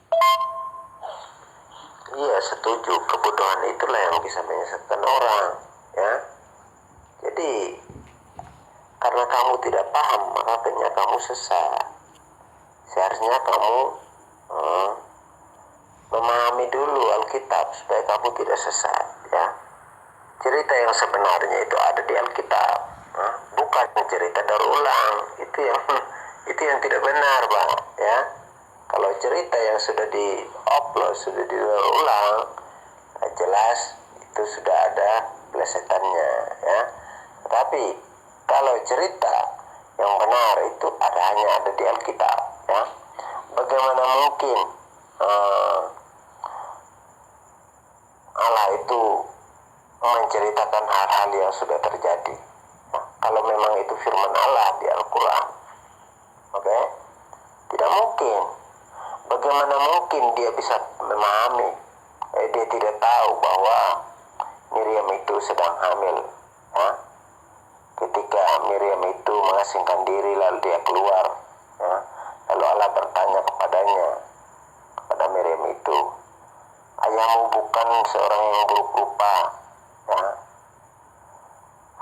B: Iya, setuju. Kebodohan itulah yang bisa menyesatkan orang, ya. Jadi karena kamu tidak paham, maka akhirnya kamu sesat. Seharusnya kamu memahami dulu Alkitab supaya kamu tidak sesat, ya. Cerita yang sebenarnya itu ada di Alkitab, bukan cerita daur ulang. Itu yang tidak benar, Pak, ya. Kalau cerita yang sudah di-upload, sudah didaur ulang, jelas itu sudah ada plesetannya, ya. Tapi kalau cerita yang benar itu hanya ada di Alkitab, ya. Bagaimana mungkin Allah itu menceritakan hal-hal yang sudah terjadi? Nah, kalau memang itu firman Allah di Al-Quran, oke? Tidak mungkin. Bagaimana mungkin dia bisa memahami? Dia tidak tahu bahwa Miriam itu sedang hamil, ya? Ketika Miriam itu mengasingkan diri lalu dia keluar, ya? Lalu Allah bertanya kepada Miriam itu, ayahmu bukan seorang yang buruk rupa, ya?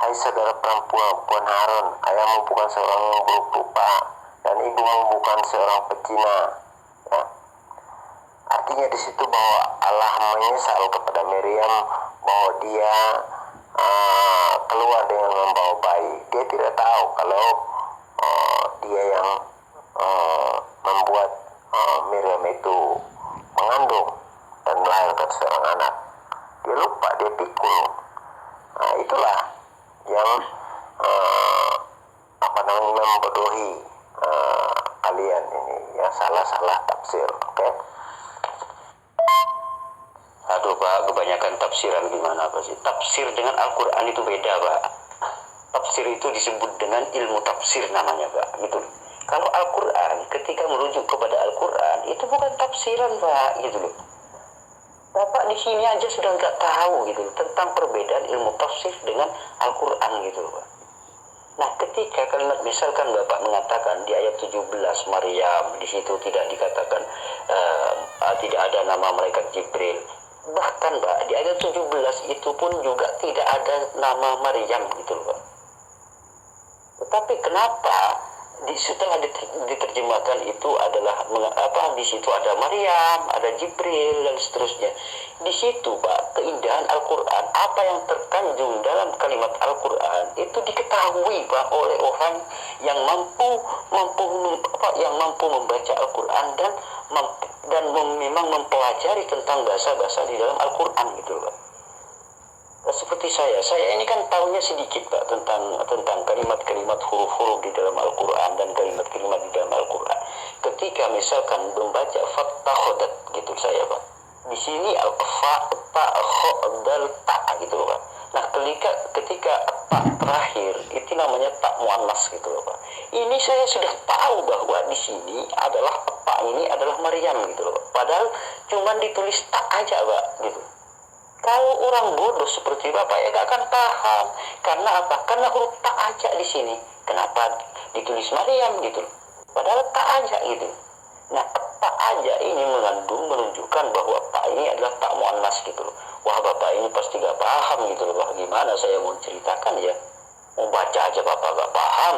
B: Hai saudara perempuan Harun, ayahmu bukan seorang yang buruk rupa dan ibumu bukan seorang pezina, ya? Artinya di situ bahwa Allah menyesal kepada Miriam bahwa dia keluar dengan membawa bayi. Dia tidak tahu kalau dia yang membuat Miriam itu mengandung dan melahirkan seorang anak. Dia lupa, dia pikul. Nah, itulah yang membodohi kalian ini, yang salah tafsir, oke?
A: Aduh Pak, kebanyakan tafsiran gimana Pak sih? Tafsir dengan Al-Quran itu beda Pak. Tafsir itu disebut dengan ilmu tafsir namanya Pak, gitu. Kalau Al-Quran, ketika merujuk kepada Al-Quran, itu bukan tafsiran Pak, gitu loh. Bapak di sini aja sudah nggak tahu gitu tentang perbedaan ilmu tafsir dengan Al-Quran gitu loh Pak. Nah, ketika kalimat misalkan Bapak mengatakan di ayat 17 Maryam, di situ tidak dikatakan tidak ada nama malaikat Jibril. Bahkan Pak, di ayat 17 itu pun juga tidak ada nama Maryam gitu loh Pak. Tetapi kenapa setelah diterjemahkan itu adalah di situ ada Maryam, ada Jibril dan seterusnya. Di situ Pak, keindahan Al-Quran, apa yang terkandung dalam kalimat Al-Quran itu diketahui Pak oleh orang yang mampu membaca Al-Quran dan memang mempelajari tentang bahasa-bahasa di dalam Al-Quran gitu Pak. Seperti saya ini kan tahunya sedikit Pak tentang kalimat-kalimat huruf-huruf di dalam Al-Quran dan kalimat-kalimat di dalam Al-Quran. Ketika misalkan membaca fattahodat gitu saya Pak, di sini al-fa, ta, kho, dal, ta gitu loh Pak. Nah ketika ta terakhir itu namanya ta muannas gitu loh Pak. Ini saya sudah tahu bahwa di sini adalah ta ini adalah Maryam gitu loh Pak. Padahal cuman ditulis ta aja Pak gitu. Kalau orang bodoh seperti Bapak ya gak akan paham. Karena apa? Karena huruf tak aja di sini. Kenapa ditulis Maryam gitu? Padahal tak aja gitu. Nah, tak aja ini menunjukkan bahwa tak ini adalah tak muannas gitu loh. Wah, Bapak ini pasti gak paham gitu loh. Wah, gimana saya mau ceritakan ya? Mau baca aja Bapak gak paham.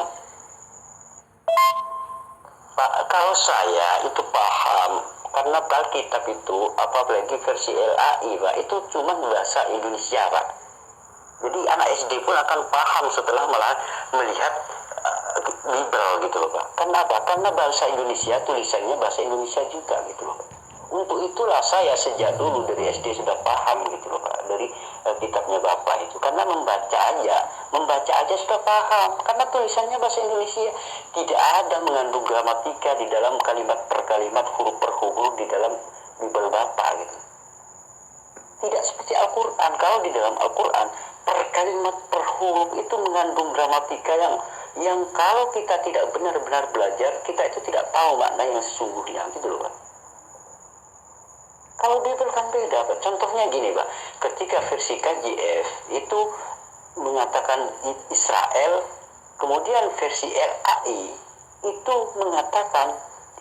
A: Pak, kalau saya itu paham. Karena Alkitab itu, apalagi versi LAI, Pak, itu cuma bahasa Indonesia, Pak. Jadi anak SD pun akan paham setelah melihat Bible gitu loh, Pak. Kenapa? Karena bahasa Indonesia, tulisannya bahasa Indonesia juga gitu loh. Untuk itulah saya sejak dulu dari SD sudah paham gitu loh Pak, dari kitabnya Bapak itu. Karena membaca aja sudah paham. Karena tulisannya bahasa Indonesia, tidak ada mengandung gramatika di dalam kalimat per kalimat, huruf per huruf di dalam Bible Bapak gitu. Tidak seperti Al-Quran. Kalau di dalam Al-Quran per kalimat per huruf itu mengandung gramatika yang yang kalau kita tidak benar-benar belajar, kita itu tidak tahu makna yang sesungguhnya, gitu loh Pak. Kalau Bible kan beda Pak. Contohnya gini Pak, ketika versi KJF itu mengatakan Israel, kemudian versi LAI itu mengatakan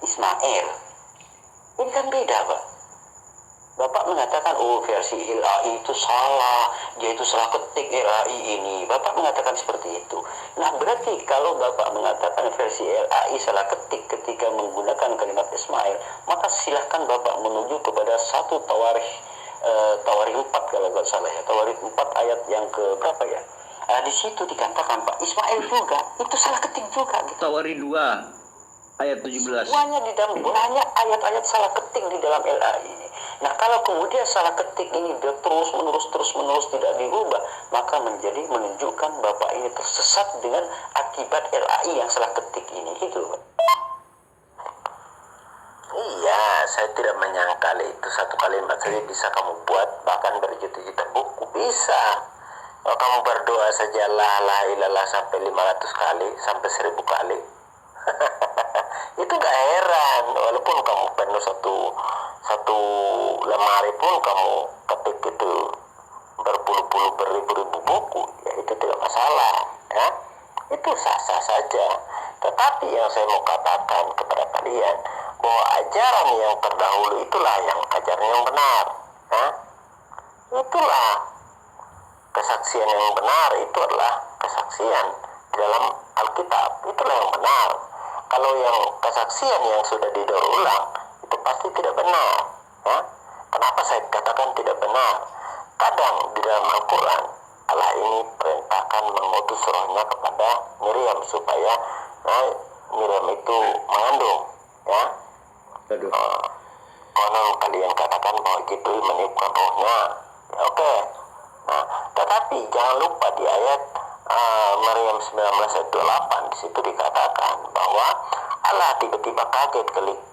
A: Ismail. Ini kan beda Pak. Bapak mengatakan, oh versi LAI itu salah, dia itu salah ketik LAI ini. Bapak mengatakan seperti itu. Nah berarti kalau Bapak mengatakan versi LAI salah ketik ketika menggunakan kalimat Ismail, maka silahkan Bapak menuju kepada satu Tawarikh, Tawarikh 4 kalau nggak salah ya, Tawarikh 4 ayat yang ke berapa ya? Di situ dikatakan Pak, Ismail juga itu salah ketik juga gitu.
C: Tawari 2 ayat 17.
A: Semuanya di dalam banyak ayat-ayat salah ketik di dalam LAI ini. Nah kalau kemudian salah ketik ini terus menerus tidak dirubah, maka menunjukkan Bapak ini tersesat dengan akibat LAI yang salah ketik ini, gitu Pak.
B: Iya, saya tidak menyangkal itu satu kalimat saja bisa kamu buat bahkan berjuta-juta buku, bisa. Kalau kamu berdoa saja la ilallah sampai 500 kali, sampai 1000 kali, itu gak heran. Walaupun kamu penuh satu lemari pun kamu ketik itu berpuluh-puluh beribu-ribu buku, ya itu tidak masalah, ya itu sah-sah saja. Tetapi yang saya mau katakan kepada kalian bahwa ajaran yang terdahulu itulah yang ajaran yang benar, ya? Itulah kesaksian yang benar, itu adalah kesaksian di dalam Alkitab, itulah yang benar. Kalau yang kesaksian yang sudah didaur ulang itu pasti tidak benar, ya. Kenapa saya katakan tidak benar? Kadang di dalam Al-Quran Allah ini perintahkan mengutus rohnya kepada Miriam supaya Miriam itu mengandung, ya. Konon kalian katakan bahwa Jibril meniupkan rohnya, ya, oke. Nah, tetapi jangan lupa di ayat Maryam 19 ayat 28 di situ dikatakan bahwa Allah tiba-tiba kaget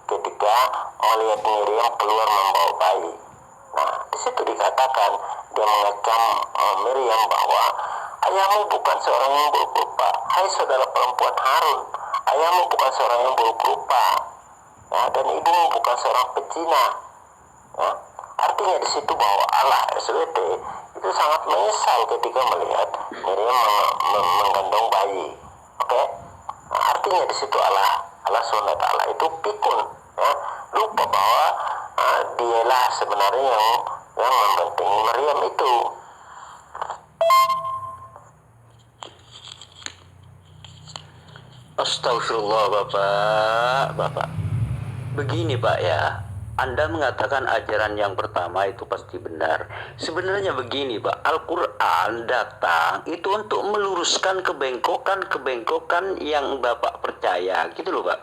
B: ketika melihat Miriam keluar membawa bayi. Nah, di situ dikatakan dia mengecam Miriam bahwa ayahmu bukan seorang yang buruk rupa. Hai saudara perempuan Harun, ayahmu bukan seorang yang buruk rupa, ya, dan ibumu bukan seorang pezina. Ya. Artinya di situ bahwa Allah SWT itu sangat menyesal ketika melihat Miriam menggendong bayi. Oke? Nah, artinya di situ Allah SWT itu pikun, ya, lupa bahwa dialah sebenarnya yang membentengi Maryam itu.
A: Astagfirullah Bapak. Begini Pak ya, Anda mengatakan ajaran yang pertama itu pasti benar. Sebenarnya begini Pak, Al-Quran datang itu untuk meluruskan kebengkokan yang Bapak percaya, gitu loh Pak.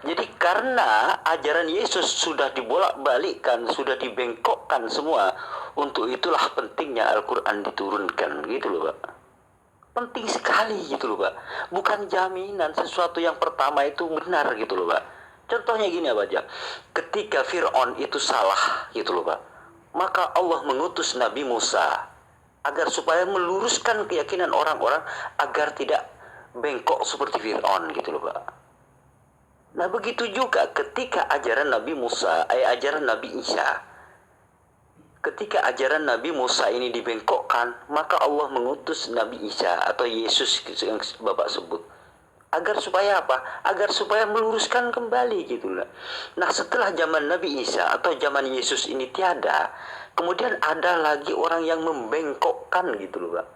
A: Jadi karena ajaran Yesus sudah dibolak-balikkan, sudah dibengkokkan semua, untuk itulah pentingnya Al-Quran diturunkan, gitu loh Pak. Penting sekali gitu loh Pak. Bukan jaminan sesuatu yang pertama itu benar gitu loh Pak. Contohnya gini apa aja. Ketika Fir'aun itu salah gitu loh Pak, maka Allah mengutus Nabi Musa agar supaya meluruskan keyakinan orang-orang agar tidak bengkok seperti Fir'aun gitu loh Pak. Nah begitu juga ketika ajaran Nabi Musa, ajaran Nabi Isa. Ketika ajaran Nabi Musa ini dibengkokkan, maka Allah mengutus Nabi Isa atau Yesus yang Bapak sebut. Agar supaya apa? Agar supaya meluruskan kembali gitu lah. Nah setelah zaman Nabi Isa atau zaman Yesus ini tiada, kemudian ada lagi orang yang membengkokkan gitu loh Pak.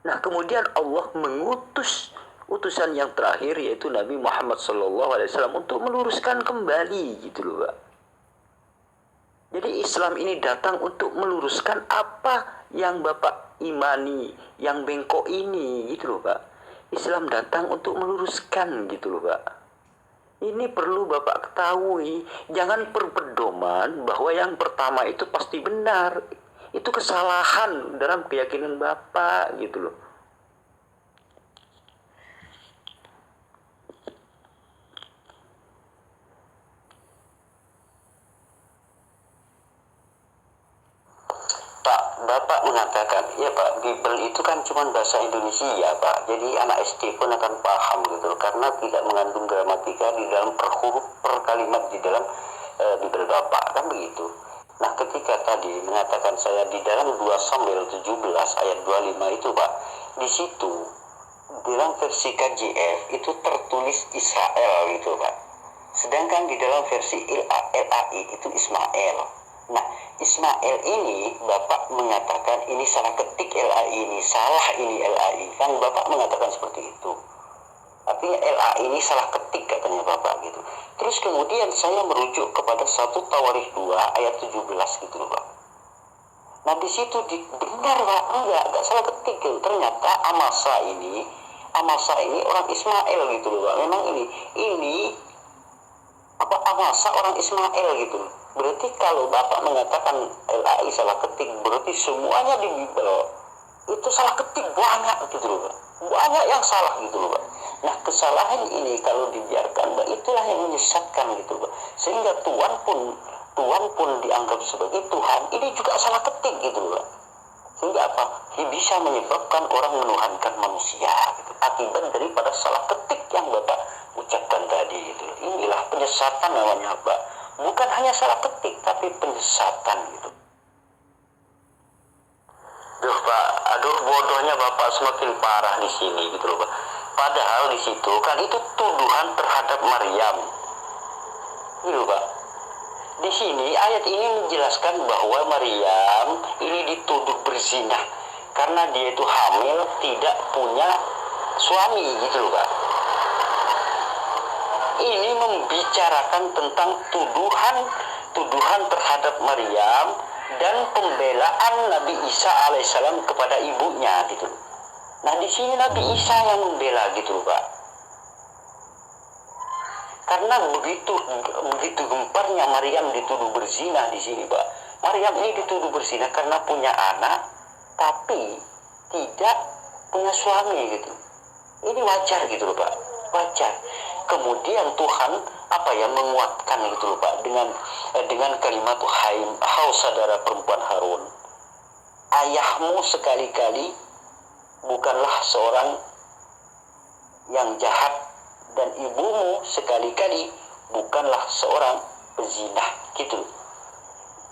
A: Nah kemudian Allah mengutus utusan yang terakhir yaitu Nabi Muhammad SAW untuk meluruskan kembali gitu loh Pak. Jadi Islam ini datang untuk meluruskan apa yang Bapak imani, yang bengkok ini gitu loh Pak. Islam datang untuk meluruskan gitu loh Pak. Ini perlu Bapak ketahui. Jangan berpedoman bahwa yang pertama itu pasti benar. Itu kesalahan dalam keyakinan Bapak gitu loh.
B: Bapak mengatakan, ya Pak, Bible itu kan cuma bahasa Indonesia ya Pak. Jadi anak SD pun akan paham gitu loh, karena tidak mengandung gramatika di dalam per huruf per kalimat di dalam Bible Bapak, kan begitu. Nah, ketika tadi mengatakan saya di dalam 2 Samuel 17 ayat 25 itu Pak, di situ dalam versi KJF itu tertulis Israel gitu Pak. Sedangkan di dalam versi LAI itu Ismail. Nah, Ismail ini Bapak mengatakan ini salah ketik LAI ini, salah ini LAI. Kan Bapak mengatakan seperti itu. Artinya LAI ini salah ketik katanya Bapak gitu. Terus kemudian saya merujuk kepada 1 Tawarikh 2 ayat 17 gitu loh Pak. Nah, di situ benar Pak, enggak salah ketik gitu. Ternyata Amasa ini orang Ismail gitu loh Pak. Memang ini Amasa orang Ismail gitu. Berarti kalau Bapak mengatakan LAI salah ketik, berarti semuanya di Bible itu salah ketik banyak gitu loh Pak. Banyak yang salah gitu loh Pak. Nah, kesalahan ini kalau dibiarkan Pak, itulah yang menyesatkan gitu Pak. Sehingga Tuhan pun dianggap sebagai Tuhan, ini juga salah ketik gitu loh Pak. Sehingga Dia bisa menyebabkan orang menuhankan manusia gitu. Akibat daripada salah ketik yang Bapak ucapkan tadi gitu. Inilah penyesatan namanya Pak. Bukan hanya salah ketik, tapi penyesatan gitu. Aduh bodohnya Bapak semakin parah di sini gitu loh Pak. Padahal di situ kan itu tuduhan terhadap Maryam. Gitu Pak. Di sini ayat ini menjelaskan bahwa Maryam ini dituduh berzina karena dia itu hamil tidak punya suami gitu loh Pak. Ini membicarakan tentang tuduhan terhadap Maryam dan pembelaan Nabi Isa alaihissalam kepada ibunya gitu. Nah, di sini Nabi Isa yang membela gitu Pak. Karena begitu gemparnya Maryam dituduh berzina di sini Pak. Maryam ini dituduh berzina karena punya anak tapi tidak punya suami gitu. Ini wajar gitu loh Pak. Wajar. Kemudian Tuhan menguatkan gitu loh Pak dengan kalimat hai saudara perempuan Harun, ayahmu sekali-kali bukanlah seorang yang jahat dan ibumu sekali-kali bukanlah seorang pezina gitu.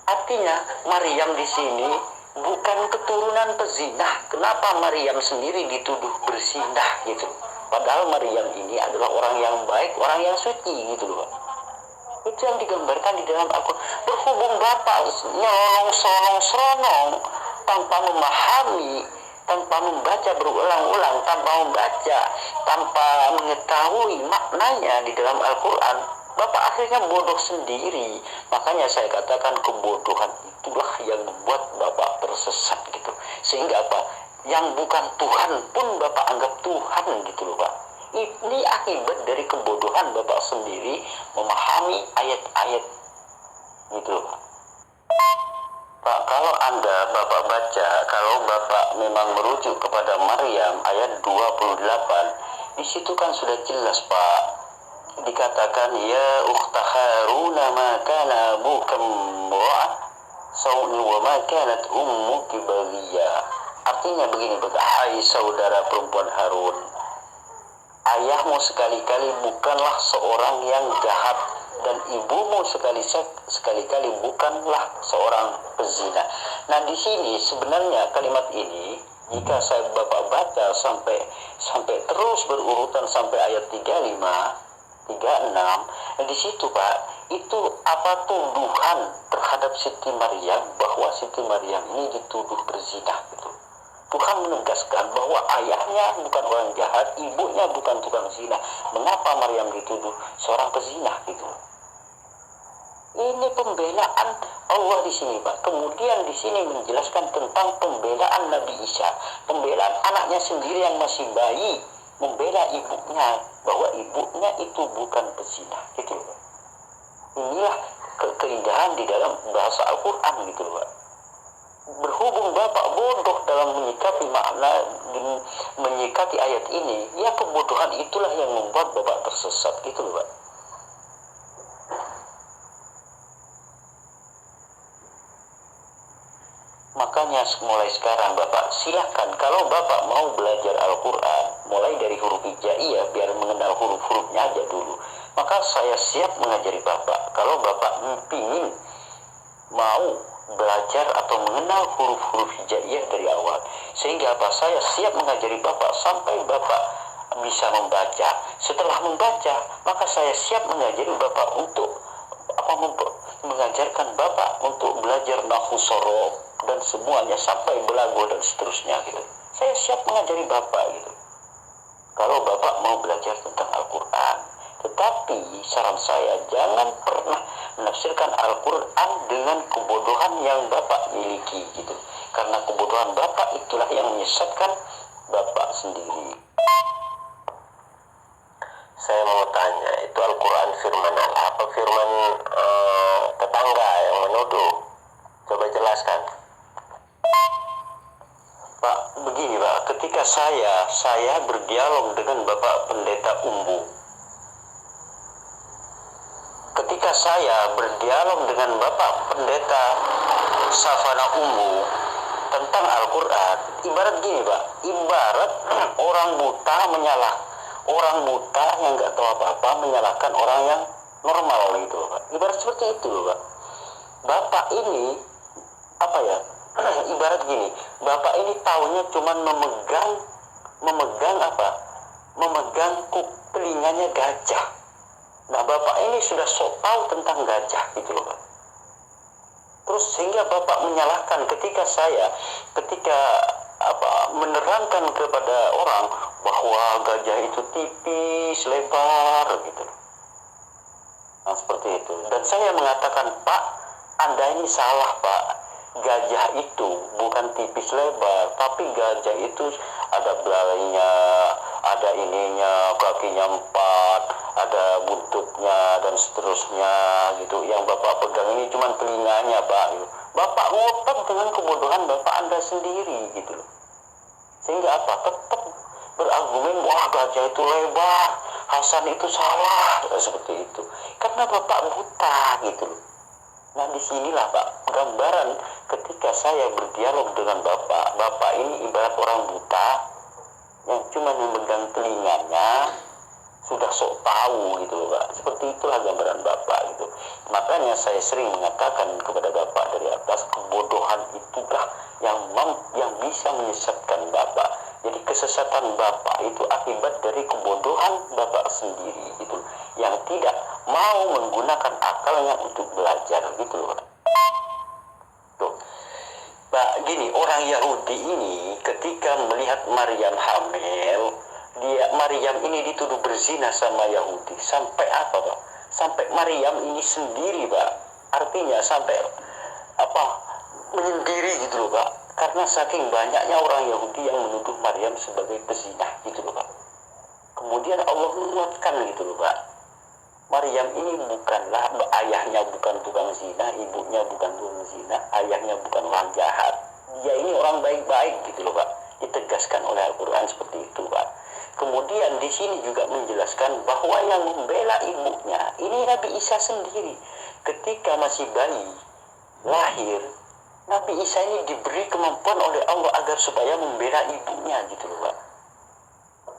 B: Artinya Maryam di sini bukan keturunan pezina. Kenapa Maryam sendiri dituduh berzinah gitu? Padahal Maryam ini adalah orang yang baik, orang yang suci gitu loh. Itu yang digambarkan di dalam Al-Quran. Berhubung Bapak nyolong-solong tanpa memahami, tanpa membaca berulang-ulang, tanpa mengetahui maknanya di dalam Al-Quran, Bapak akhirnya bodoh sendiri. Makanya saya katakan kebodohan itulah yang membuat Bapak tersesat gitu. Sehingga yang bukan Tuhan pun Bapak anggap Tuhan gitu loh Pak. Ini akibat dari kebodohan Bapak sendiri memahami ayat-ayat gitu loh Pak. Pak, kalau Bapak baca, kalau Bapak memang merujuk kepada Maryam ayat 28, di situ kan sudah jelas Pak. Dikatakan ya ukhta Haruna ma kana abuka mra'a sawin wa ma kanat ummuki baghiya. Artinya begini, hai saudara perempuan Harun, ayahmu sekali-kali bukanlah seorang yang jahat dan ibumu sekali-kali bukanlah seorang pezina. Nah, di sini sebenarnya kalimat ini jika saya Bapak baca sampai terus berurutan sampai ayat 35, 36, di situ Pak, itu tuduhan terhadap Siti Maryam bahwa Siti Maryam ini dituduh berzina gitu. Tuhan menegaskan bahwa ayahnya bukan orang jahat, ibunya bukan tukang zina. Mengapa Maryam dituduh seorang pezina gitu? Ini pembelaan Allah di sini Pak. Kemudian di sini menjelaskan tentang pembelaan Nabi Isa, pembelaan anaknya sendiri yang masih bayi, membela ibunya bahwa ibunya itu bukan pezina gitu Pak. Inilah keindahan di dalam bahasa Al-Quran gitu Pak. Berhubung Bapak bodoh dalam menyikapi ayat ini, ya kebodohan itulah yang membuat Bapak tersesat gitu loh Pak. Makanya
A: makanya mulai sekarang Bapak silakan, kalau Bapak mau belajar Al-Quran mulai dari huruf hijaiyah biar mengenal huruf-hurufnya aja dulu, maka saya siap mengajari Bapak. Kalau Bapak ingin mau belajar atau mengenal huruf-huruf hijaiyah dari awal, sehingga apa, saya siap mengajari Bapak sampai Bapak bisa membaca. Setelah membaca, maka saya siap mengajari Bapak untuk mengajarkan Bapak untuk belajar nahwu sorof dan semuanya sampai belago dan seterusnya gitu. Saya siap mengajari Bapak gitu, kalau Bapak mau belajar tentang Al-Quran. Tetapi saran saya, jangan pernah menafsirkan Al-Quran dengan kebodohan yang Bapak miliki gitu, karena kebodohan Bapak itulah yang menyesatkan Bapak sendiri.
B: Saya mau tanya, itu Al-Quran firman Allah apa firman tetangga yang menuduh? Coba jelaskan.
A: Pak, begini Pak, ketika saya berdialog dengan Bapak Pendeta Umbu, ketika saya berdialog dengan Bapak Pendeta Savana Umbu tentang Al-Quran, ibarat gini Pak, ibarat orang buta orang buta yang nggak tahu apa-apa menyalahkan orang yang normal gitu Pak. Ibarat seperti itu Pak. Bapak ini ibarat gini, Bapak ini taunya cuma memegang telinganya gajah. Nah, Bapak ini sudah sok tahu tentang gajah gitu loh Pak. Terus sehingga Bapak menyalahkan ketika menerangkan kepada orang bahwa gajah itu tipis, lebar gitu. Nah, seperti itu. Dan saya mengatakan, Pak, Anda ini salah Pak. Gajah itu bukan tipis lebar, tapi gajah itu ada belainya, ada ininya, kakinya 4, ada buntutnya dan seterusnya gitu. Yang Bapak pegang ini cuma telinganya Pak. Bapak ngotot dengan kebodohan Bapak Anda sendiri gitu loh. Sehingga apa? Tetap berargumen, wah gajah itu lebar, Hasan itu salah, seperti itu. Karena Bapak buta gitu loh. Nah, disinilah Pak gambaran ketika saya berdialog dengan Bapak. Bapak ini ibarat orang buta yang cuma memegang telinganya, sudah sok tahu gitu loh Pak. Seperti itulah gambaran Bapak gitu. Makanya saya sering mengatakan kepada Bapak dari atas, kebodohan itulah yang bisa menyesatkan Bapak. Jadi kesesatan Bapak itu akibat dari kebodohan Bapak sendiri gitu, yang tidak mau menggunakan akalnya untuk belajar gitu loh. Tuh. Pak, gini, orang Yahudi ini ketika melihat Maryam hamil, Maryam ini dituduh berzina sama Yahudi. Sampai apa Pak? Sampai Maryam ini sendiri Pak. Artinya sampai menyendiri gitu loh Pak. Karena saking banyaknya orang Yahudi yang menuduh Maryam sebagai pezina gitu loh Pak. Kemudian Allah menguatkan gitu loh Pak. Maryam ini bukanlah, ayahnya bukan tukang zina, ibunya bukan tukang zina, ayahnya bukan orang jahat. Dia ini orang baik-baik gitu loh Pak. Ditegaskan oleh Al-Quran seperti itu Pak. Kemudian di sini juga menjelaskan bahwa yang membela ibunya ini Nabi Isa sendiri. Ketika masih bayi lahir, Nabi Isa ini diberi kemampuan oleh Allah agar supaya membela ibunya gitu loh Pak.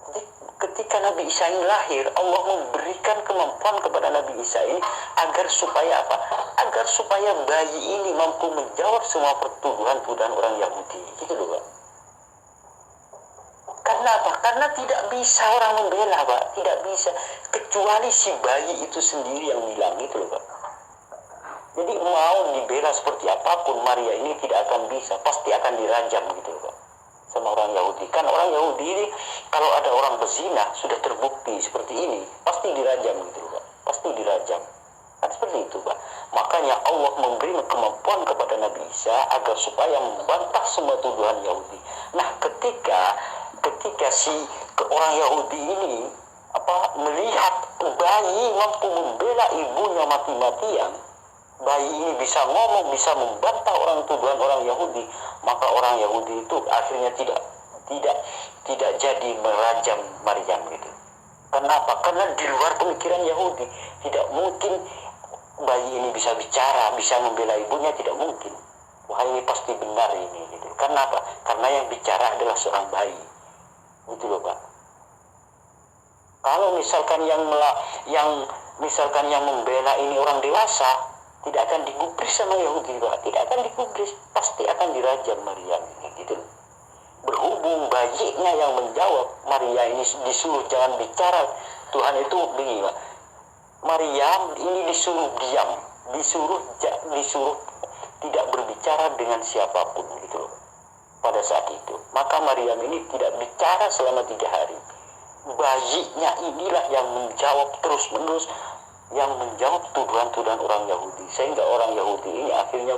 A: Jadi ketika Nabi Isa ini lahir, Allah memberikan kemampuan kepada Nabi Isa ini agar supaya apa? Agar supaya bayi ini mampu menjawab semua tuduhan orang Yahudi gitu loh Pak. Karena apa? Karena tidak bisa orang membela Pak, tidak bisa, kecuali si bayi itu sendiri yang bilang gitu loh Pak. Jadi mau dibela seperti apapun, Maria ini tidak akan bisa, pasti akan dirajam gitu loh Pak, sama orang Yahudi. Kan orang Yahudi ini kalau ada orang berzina sudah terbukti seperti ini, pasti dirajam gitu loh Pak, pasti dirajam. Kan seperti itu Pak. Makanya Allah memberi kemampuan kepada Nabi Isa agar supaya membantah semua tuduhan Yahudi. Nah, ketika si orang Yahudi ini melihat bayi mampu membela ibunya mati-matian, bayi ini bisa ngomong, bisa membantah tuduhan orang Yahudi, maka orang Yahudi itu akhirnya tidak jadi merajam Maryam gitu. Kenapa? Karena di luar pemikiran Yahudi tidak mungkin bayi ini bisa bicara, bisa membela ibunya, tidak mungkin. wah ini pasti benar ini gitu. Karena apa? Karena yang bicara adalah seorang bayi, gitu loh Pak. Kalau misalkan yang membela ini orang dewasa, tidak akan digubris sama Yahudi Pak, tidak akan digubris, pasti akan dirajam Maryam ini gitu loh. Berhubung bayinya yang menjawab, Maria ini disuruh jangan bicara. Tuhan itu begini Pak, Maryam ini disuruh diam, disuruh tidak berbicara dengan siapapun gitu loh pada saat itu. Maka Maryam ini tidak bicara selama 3 hari. Bayinya inilah yang menjawab terus-menerus, yang menjawab tuduhan-tuduhan orang Yahudi, sehingga orang Yahudi ini akhirnya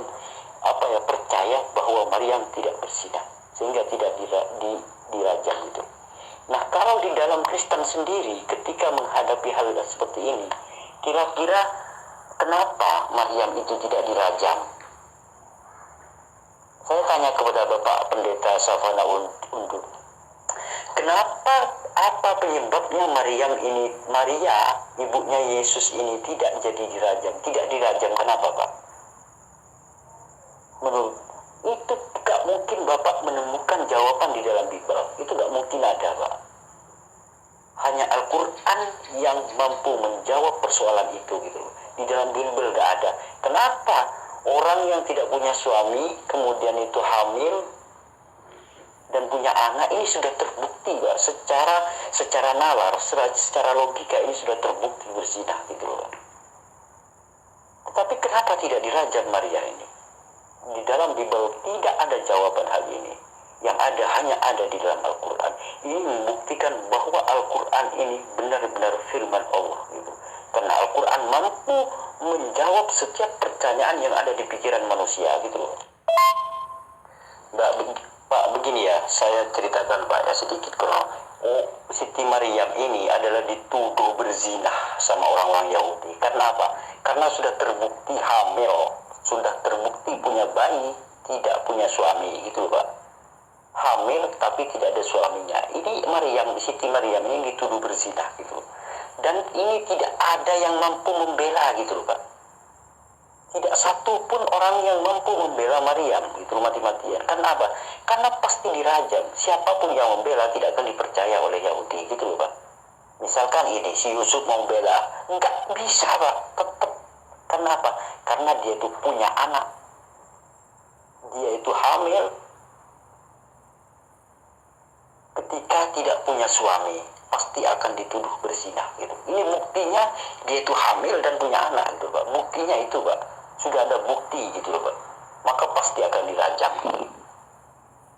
A: percaya bahwa Maryam tidak berzinah, sehingga tidak dirajam gitu. Nah, kalau di dalam Kristen sendiri ketika menghadapi hal seperti ini, kira-kira kenapa Maryam itu tidak dirajam? Saya tanya kepada Bapak Pendeta Savana Undur, kenapa, apa penyebabnya Maria, ibunya Yesus ini tidak jadi dirajam, tidak dirajam, kenapa Pak? Menurut itu gak mungkin Bapak menemukan jawaban di dalam Bible, itu gak mungkin ada Pak. Hanya Al-Quran yang mampu menjawab persoalan itu gitu. Di dalam Bible gak ada. Kenapa orang yang tidak punya suami kemudian itu hamil dan punya anak, ini sudah terbukti Pak, secara nalar, secara logika ini sudah terbukti berzina gitu loh. Tetapi kenapa tidak dirajam Maria ini? Di dalam Bible tidak ada jawaban hal ini. Yang ada hanya ada di dalam Al-Quran. Ini membuktikan bahwa Al-Quran ini benar-benar firman Allah gitu. Karena Al-Quran mampu menjawab setiap pertanyaan yang ada di pikiran manusia gitu loh. Pak, begini ya, saya ceritakan Pak ya sedikit kalau Siti Maryam ini adalah dituduh berzinah sama orang-orang Yahudi. Karena apa? Karena sudah terbukti hamil, sudah terbukti punya bayi, tidak punya suami gitu loh Pak. Hamil tapi tidak ada suaminya. Ini Siti Maryam ini dituduh berzinah gitu. Dan ini tidak ada yang mampu membela gitu loh Pak. Tidak satu pun orang yang mampu membela Maryam itu mati-matian. Karena apa? Karena pasti dirajam. Siapapun yang membela tidak akan dipercaya oleh Yahudi gitu loh Pak. Misalkan ini si Yusuf mau membela, nggak bisa Pak, tetap. Karena apa? Karena dia itu punya anak, dia itu hamil ketika tidak punya suami, pasti akan dituduh berzinah gitu. Ini buktinya dia itu hamil dan punya anak gitu Pak. Buktinya itu Pak, sudah ada bukti gitu loh Pak. Maka pasti akan dirajam gitu.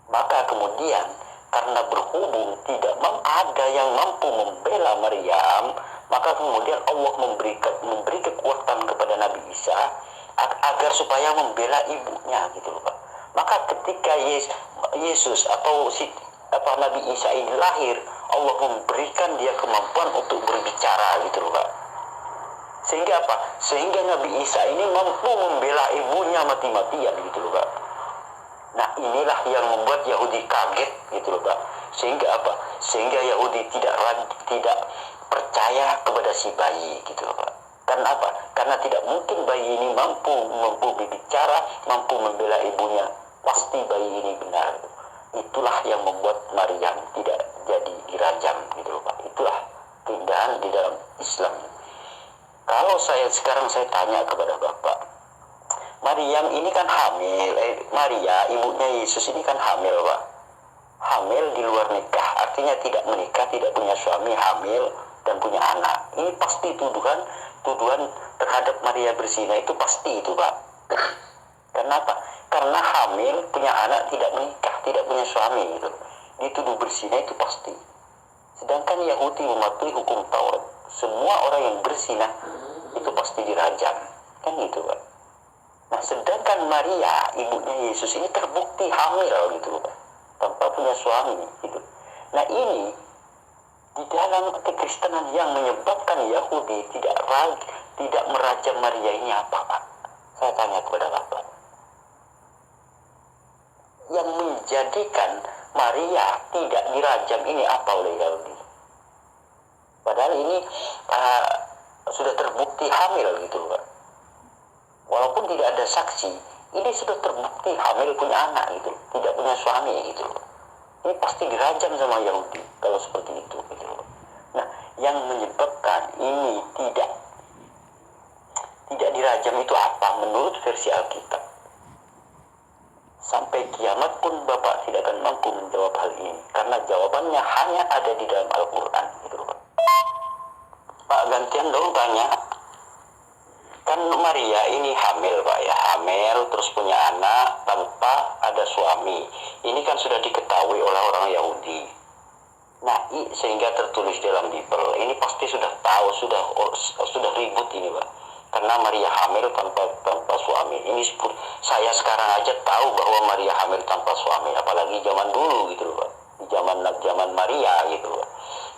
A: Maka kemudian karena berhubung tidak ada yang mampu membela Maryam, maka kemudian Allah memberi kekuatan kepada Nabi Isa agar supaya membela ibunya gitu loh Pak. Maka ketika Yesus atau Nabi Isa ini lahir, Allah memberikan dia kemampuan untuk berbicara gitu loh Pak. Sehingga apa? Sehingga Nabi Isa ini mampu membela ibunya mati-matian gitu loh Pak. Nah, inilah yang membuat Yahudi kaget gitu loh Pak. Sehingga apa? Sehingga Yahudi tidak percaya kepada si bayi gitu loh Pak. Karena apa? Karena tidak mungkin bayi ini mampu berbicara, mampu membela ibunya. Pasti bayi ini benar. Itulah yang membuat Maryam tidak jadi dirajam gitu loh Pak. Itulah keindahan di dalam Islam. Kalau sekarang saya tanya kepada Bapak, Maryam ini kan hamil, Maria ibunya Yesus ini kan hamil Pak. Hamil di luar nikah, artinya tidak menikah, tidak punya suami, hamil dan punya anak. Ini pasti tuduhan terhadap Maria berzina itu pasti itu Pak. Kenapa? Karena hamil, punya anak, tidak menikah, tidak punya suami gitu. Dituduh berzina itu pasti. Sedangkan Yahudi mematuhi hukum Taurat. Semua orang yang berzina itu pasti dirajam. Kan gitu Pak. Nah, sedangkan Maria, ibunya Yesus ini terbukti hamil gitu Pak. Tanpa punya suami gitu. Nah, ini di dalam kekristenan yang menyebabkan Yahudi tidak merajam Maria ini apa Pak? Saya tanya kepada Bapak. Yang menjadikan Maria tidak dirajam ini apa oleh Yahudi? Padahal ini sudah terbukti hamil gitu Pak. Walaupun tidak ada saksi,
B: ini sudah terbukti hamil punya anak gitu, tidak punya suami gitu. Ini pasti dirajam sama Yahudi kalau seperti itu gitu. Nah, yang menyebabkan ini tidak dirajam itu apa menurut versi Alkitab? Sampai kiamat pun Bapak tidak akan mampu menjawab hal ini, karena jawabannya hanya ada di dalam Al-Quran gitu Pak. Pak, gantian dong tanya. Kan Maria ini hamil Pak ya, hamil terus punya anak tanpa ada suami. Ini kan sudah diketahui oleh orang Yahudi. Nah, sehingga tertulis dalam Bible. Ini pasti sudah tahu, sudah ribut ini Pak. Karena Maria hamil tanpa suami. Ini saya sekarang aja tahu bahwa Maria hamil tanpa suami, apalagi zaman dulu gitu loh Pak. Di zaman Maria gitu loh.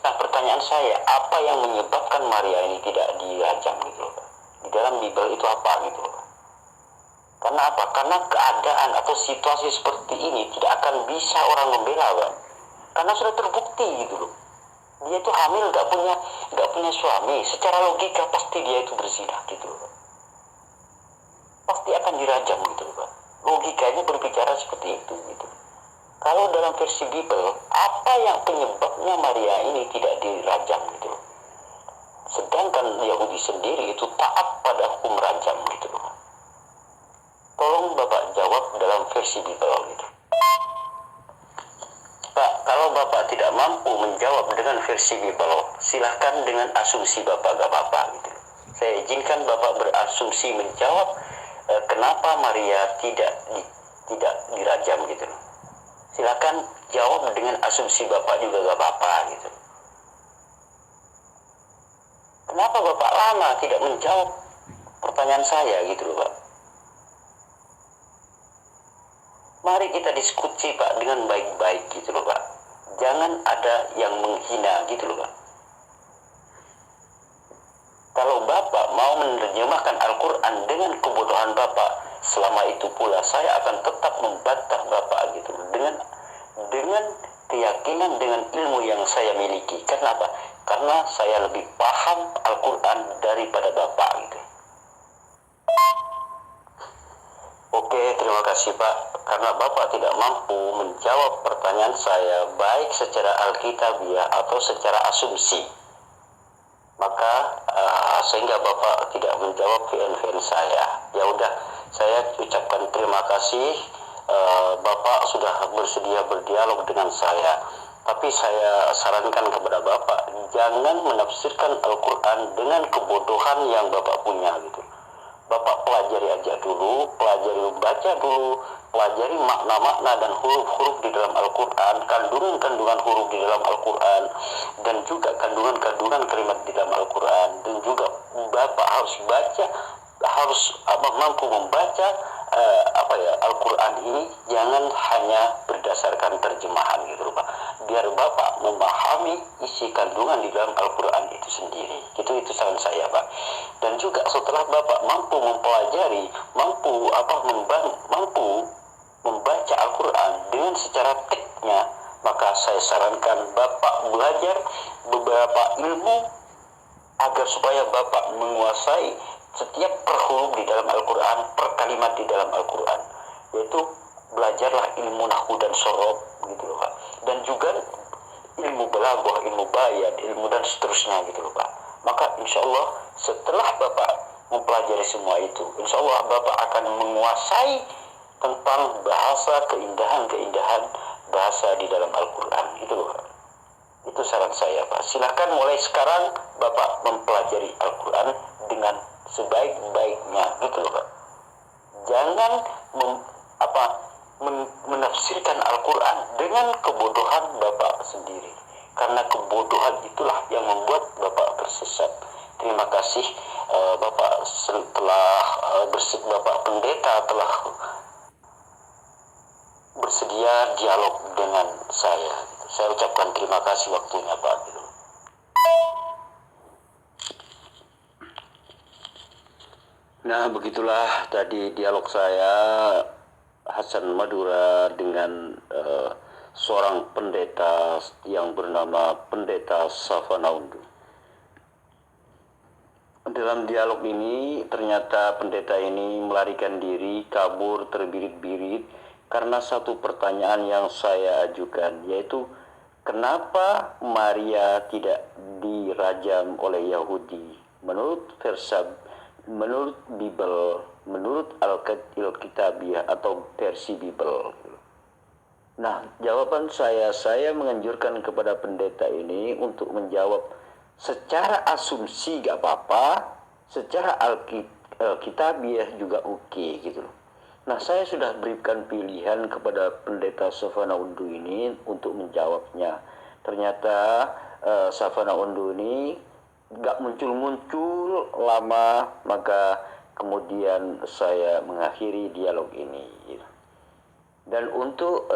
B: Nah, pertanyaan saya, apa yang menyebabkan Maria ini tidak dirajam gitu loh Pak? Di dalam Bible itu apa gitu loh. Karena apa? Karena keadaan atau situasi seperti ini tidak akan bisa orang membela Pak. Karena sudah terbukti gitu loh. Dia itu hamil gak punya suami. Secara logika pasti dia itu berzina gitu loh. Pasti akan dirajam gitu loh Pak. Logikanya berbicara seperti itu gitu. Kalau dalam versi Bible, apa yang penyebabnya Maria ini tidak dirajam gitu loh. Sedangkan Yahudi sendiri itu taat pada hukum rajam gitu loh. Tolong Bapak jawab dalam versi Bible gitu. Pak, kalau Bapak tidak mampu menjawab dengan versi Bible, silahkan dengan asumsi Bapak, gak apa-apa gitu. Saya izinkan Bapak berasumsi menjawab kenapa Maria tidak dirajam gitu. Silahkan jawab dengan asumsi Bapak juga gak apa-apa gitu. Kenapa Bapak lama tidak menjawab pertanyaan saya gitu loh Pak? Mari kita diskusi Pak dengan baik-baik gitu loh Pak. Jangan ada yang menghina gitu loh Pak. Kalau Bapak mau menerjemahkan Al-Quran dengan kebodohan Bapak, selama itu pula saya akan tetap membantah Bapak gitu loh. Dengan keyakinan, dengan ilmu yang saya miliki. Kenapa? Karena saya lebih paham Al-Quran daripada Bapak gitu. Oke, terima kasih Pak. Karena Bapak tidak mampu menjawab pertanyaan saya baik secara alkitabiah atau secara asumsi, maka sehingga Bapak tidak menjawab VN saya. Ya udah, saya ucapkan terima kasih. Bapak sudah bersedia berdialog dengan saya. Tapi saya sarankan kepada Bapak, jangan menafsirkan Al-Quran dengan kebodohan yang Bapak punya gitu. Bapak pelajari aja dulu, baca dulu, pelajari makna-makna dan huruf-huruf di dalam Al-Quran, kandungan-kandungan huruf di dalam Al-Quran, dan juga kandungan-kandungan kalimat di dalam Al-Quran. Dan juga Bapak harus mampu membaca Al-Quran ini, jangan hanya berdasarkan terjemahan gitu Pak. Biar Bapak memahami isi kandungan di dalam Al-Quran itu sendiri. Itu saran saya Pak. Dan juga setelah Bapak mampu mempelajari, mampu membaca Al-Quran dengan secara tekniknya, maka saya sarankan Bapak belajar beberapa ilmu agar supaya Bapak menguasai setiap per huruf di dalam Al-Quran, per kalimat di dalam Al-Quran. Yaitu belajarlah ilmu nahwu dan sorob gitu loh Pak. Dan juga ilmu balaghah, ilmu bayan, ilmu dan seterusnya gitu loh Pak. Maka insya Allah setelah Bapak mempelajari semua itu, insya Allah Bapak akan menguasai tentang bahasa, keindahan bahasa di dalam Al-Quran gitu loh Pak. Itu saran saya Pak. Silahkan mulai sekarang Bapak mempelajari Al-Quran dengan sebaik-baiknya gitu loh Pak. Jangan menafsirkan Al-Quran dengan kebodohan Bapak sendiri. Karena kebodohan itulah yang membuat Bapak tersesat. Terima kasih Bapak Bapak Pendeta telah bersedia dialog dengan saya. Saya ucapkan terima kasih waktunya Pak. Nah, begitulah tadi dialog saya Hasan Madura dengan seorang pendeta yang bernama Pendeta Safanaundu.
A: Dalam dialog ini ternyata pendeta ini melarikan diri, kabur terbirit-birit karena satu pertanyaan yang saya ajukan, yaitu kenapa Maria tidak dirajam oleh Yahudi? Menurut menurut Bible, menurut Alkitabiah atau versi Bible. Nah, jawaban saya menganjurkan kepada pendeta ini untuk menjawab secara asumsi gak apa-apa, secara Alkitabiah juga oke gitu loh. Nah, saya sudah berikan pilihan kepada pendeta Savana Undu ini untuk menjawabnya. Ternyata Savana Undu ini gak muncul-muncul lama, maka kemudian saya mengakhiri dialog ini gitu. Dan untuk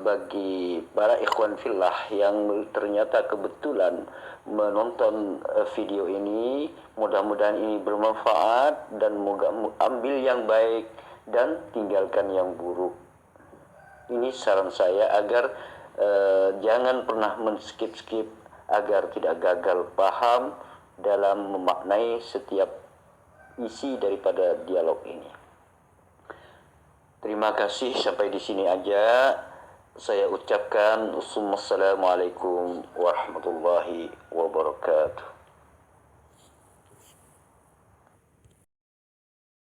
A: bagi para ikhwan fillah yang ternyata kebetulan menonton video ini, mudah-mudahan ini bermanfaat dan moga ambil yang baik dan tinggalkan yang buruk. Ini saran saya agar jangan pernah men-skip agar tidak gagal paham dalam memaknai setiap isi daripada dialog ini. Terima kasih, sampai di sini aja saya ucapkan. Wassalamualaikum warahmatullahi wabarakatuh.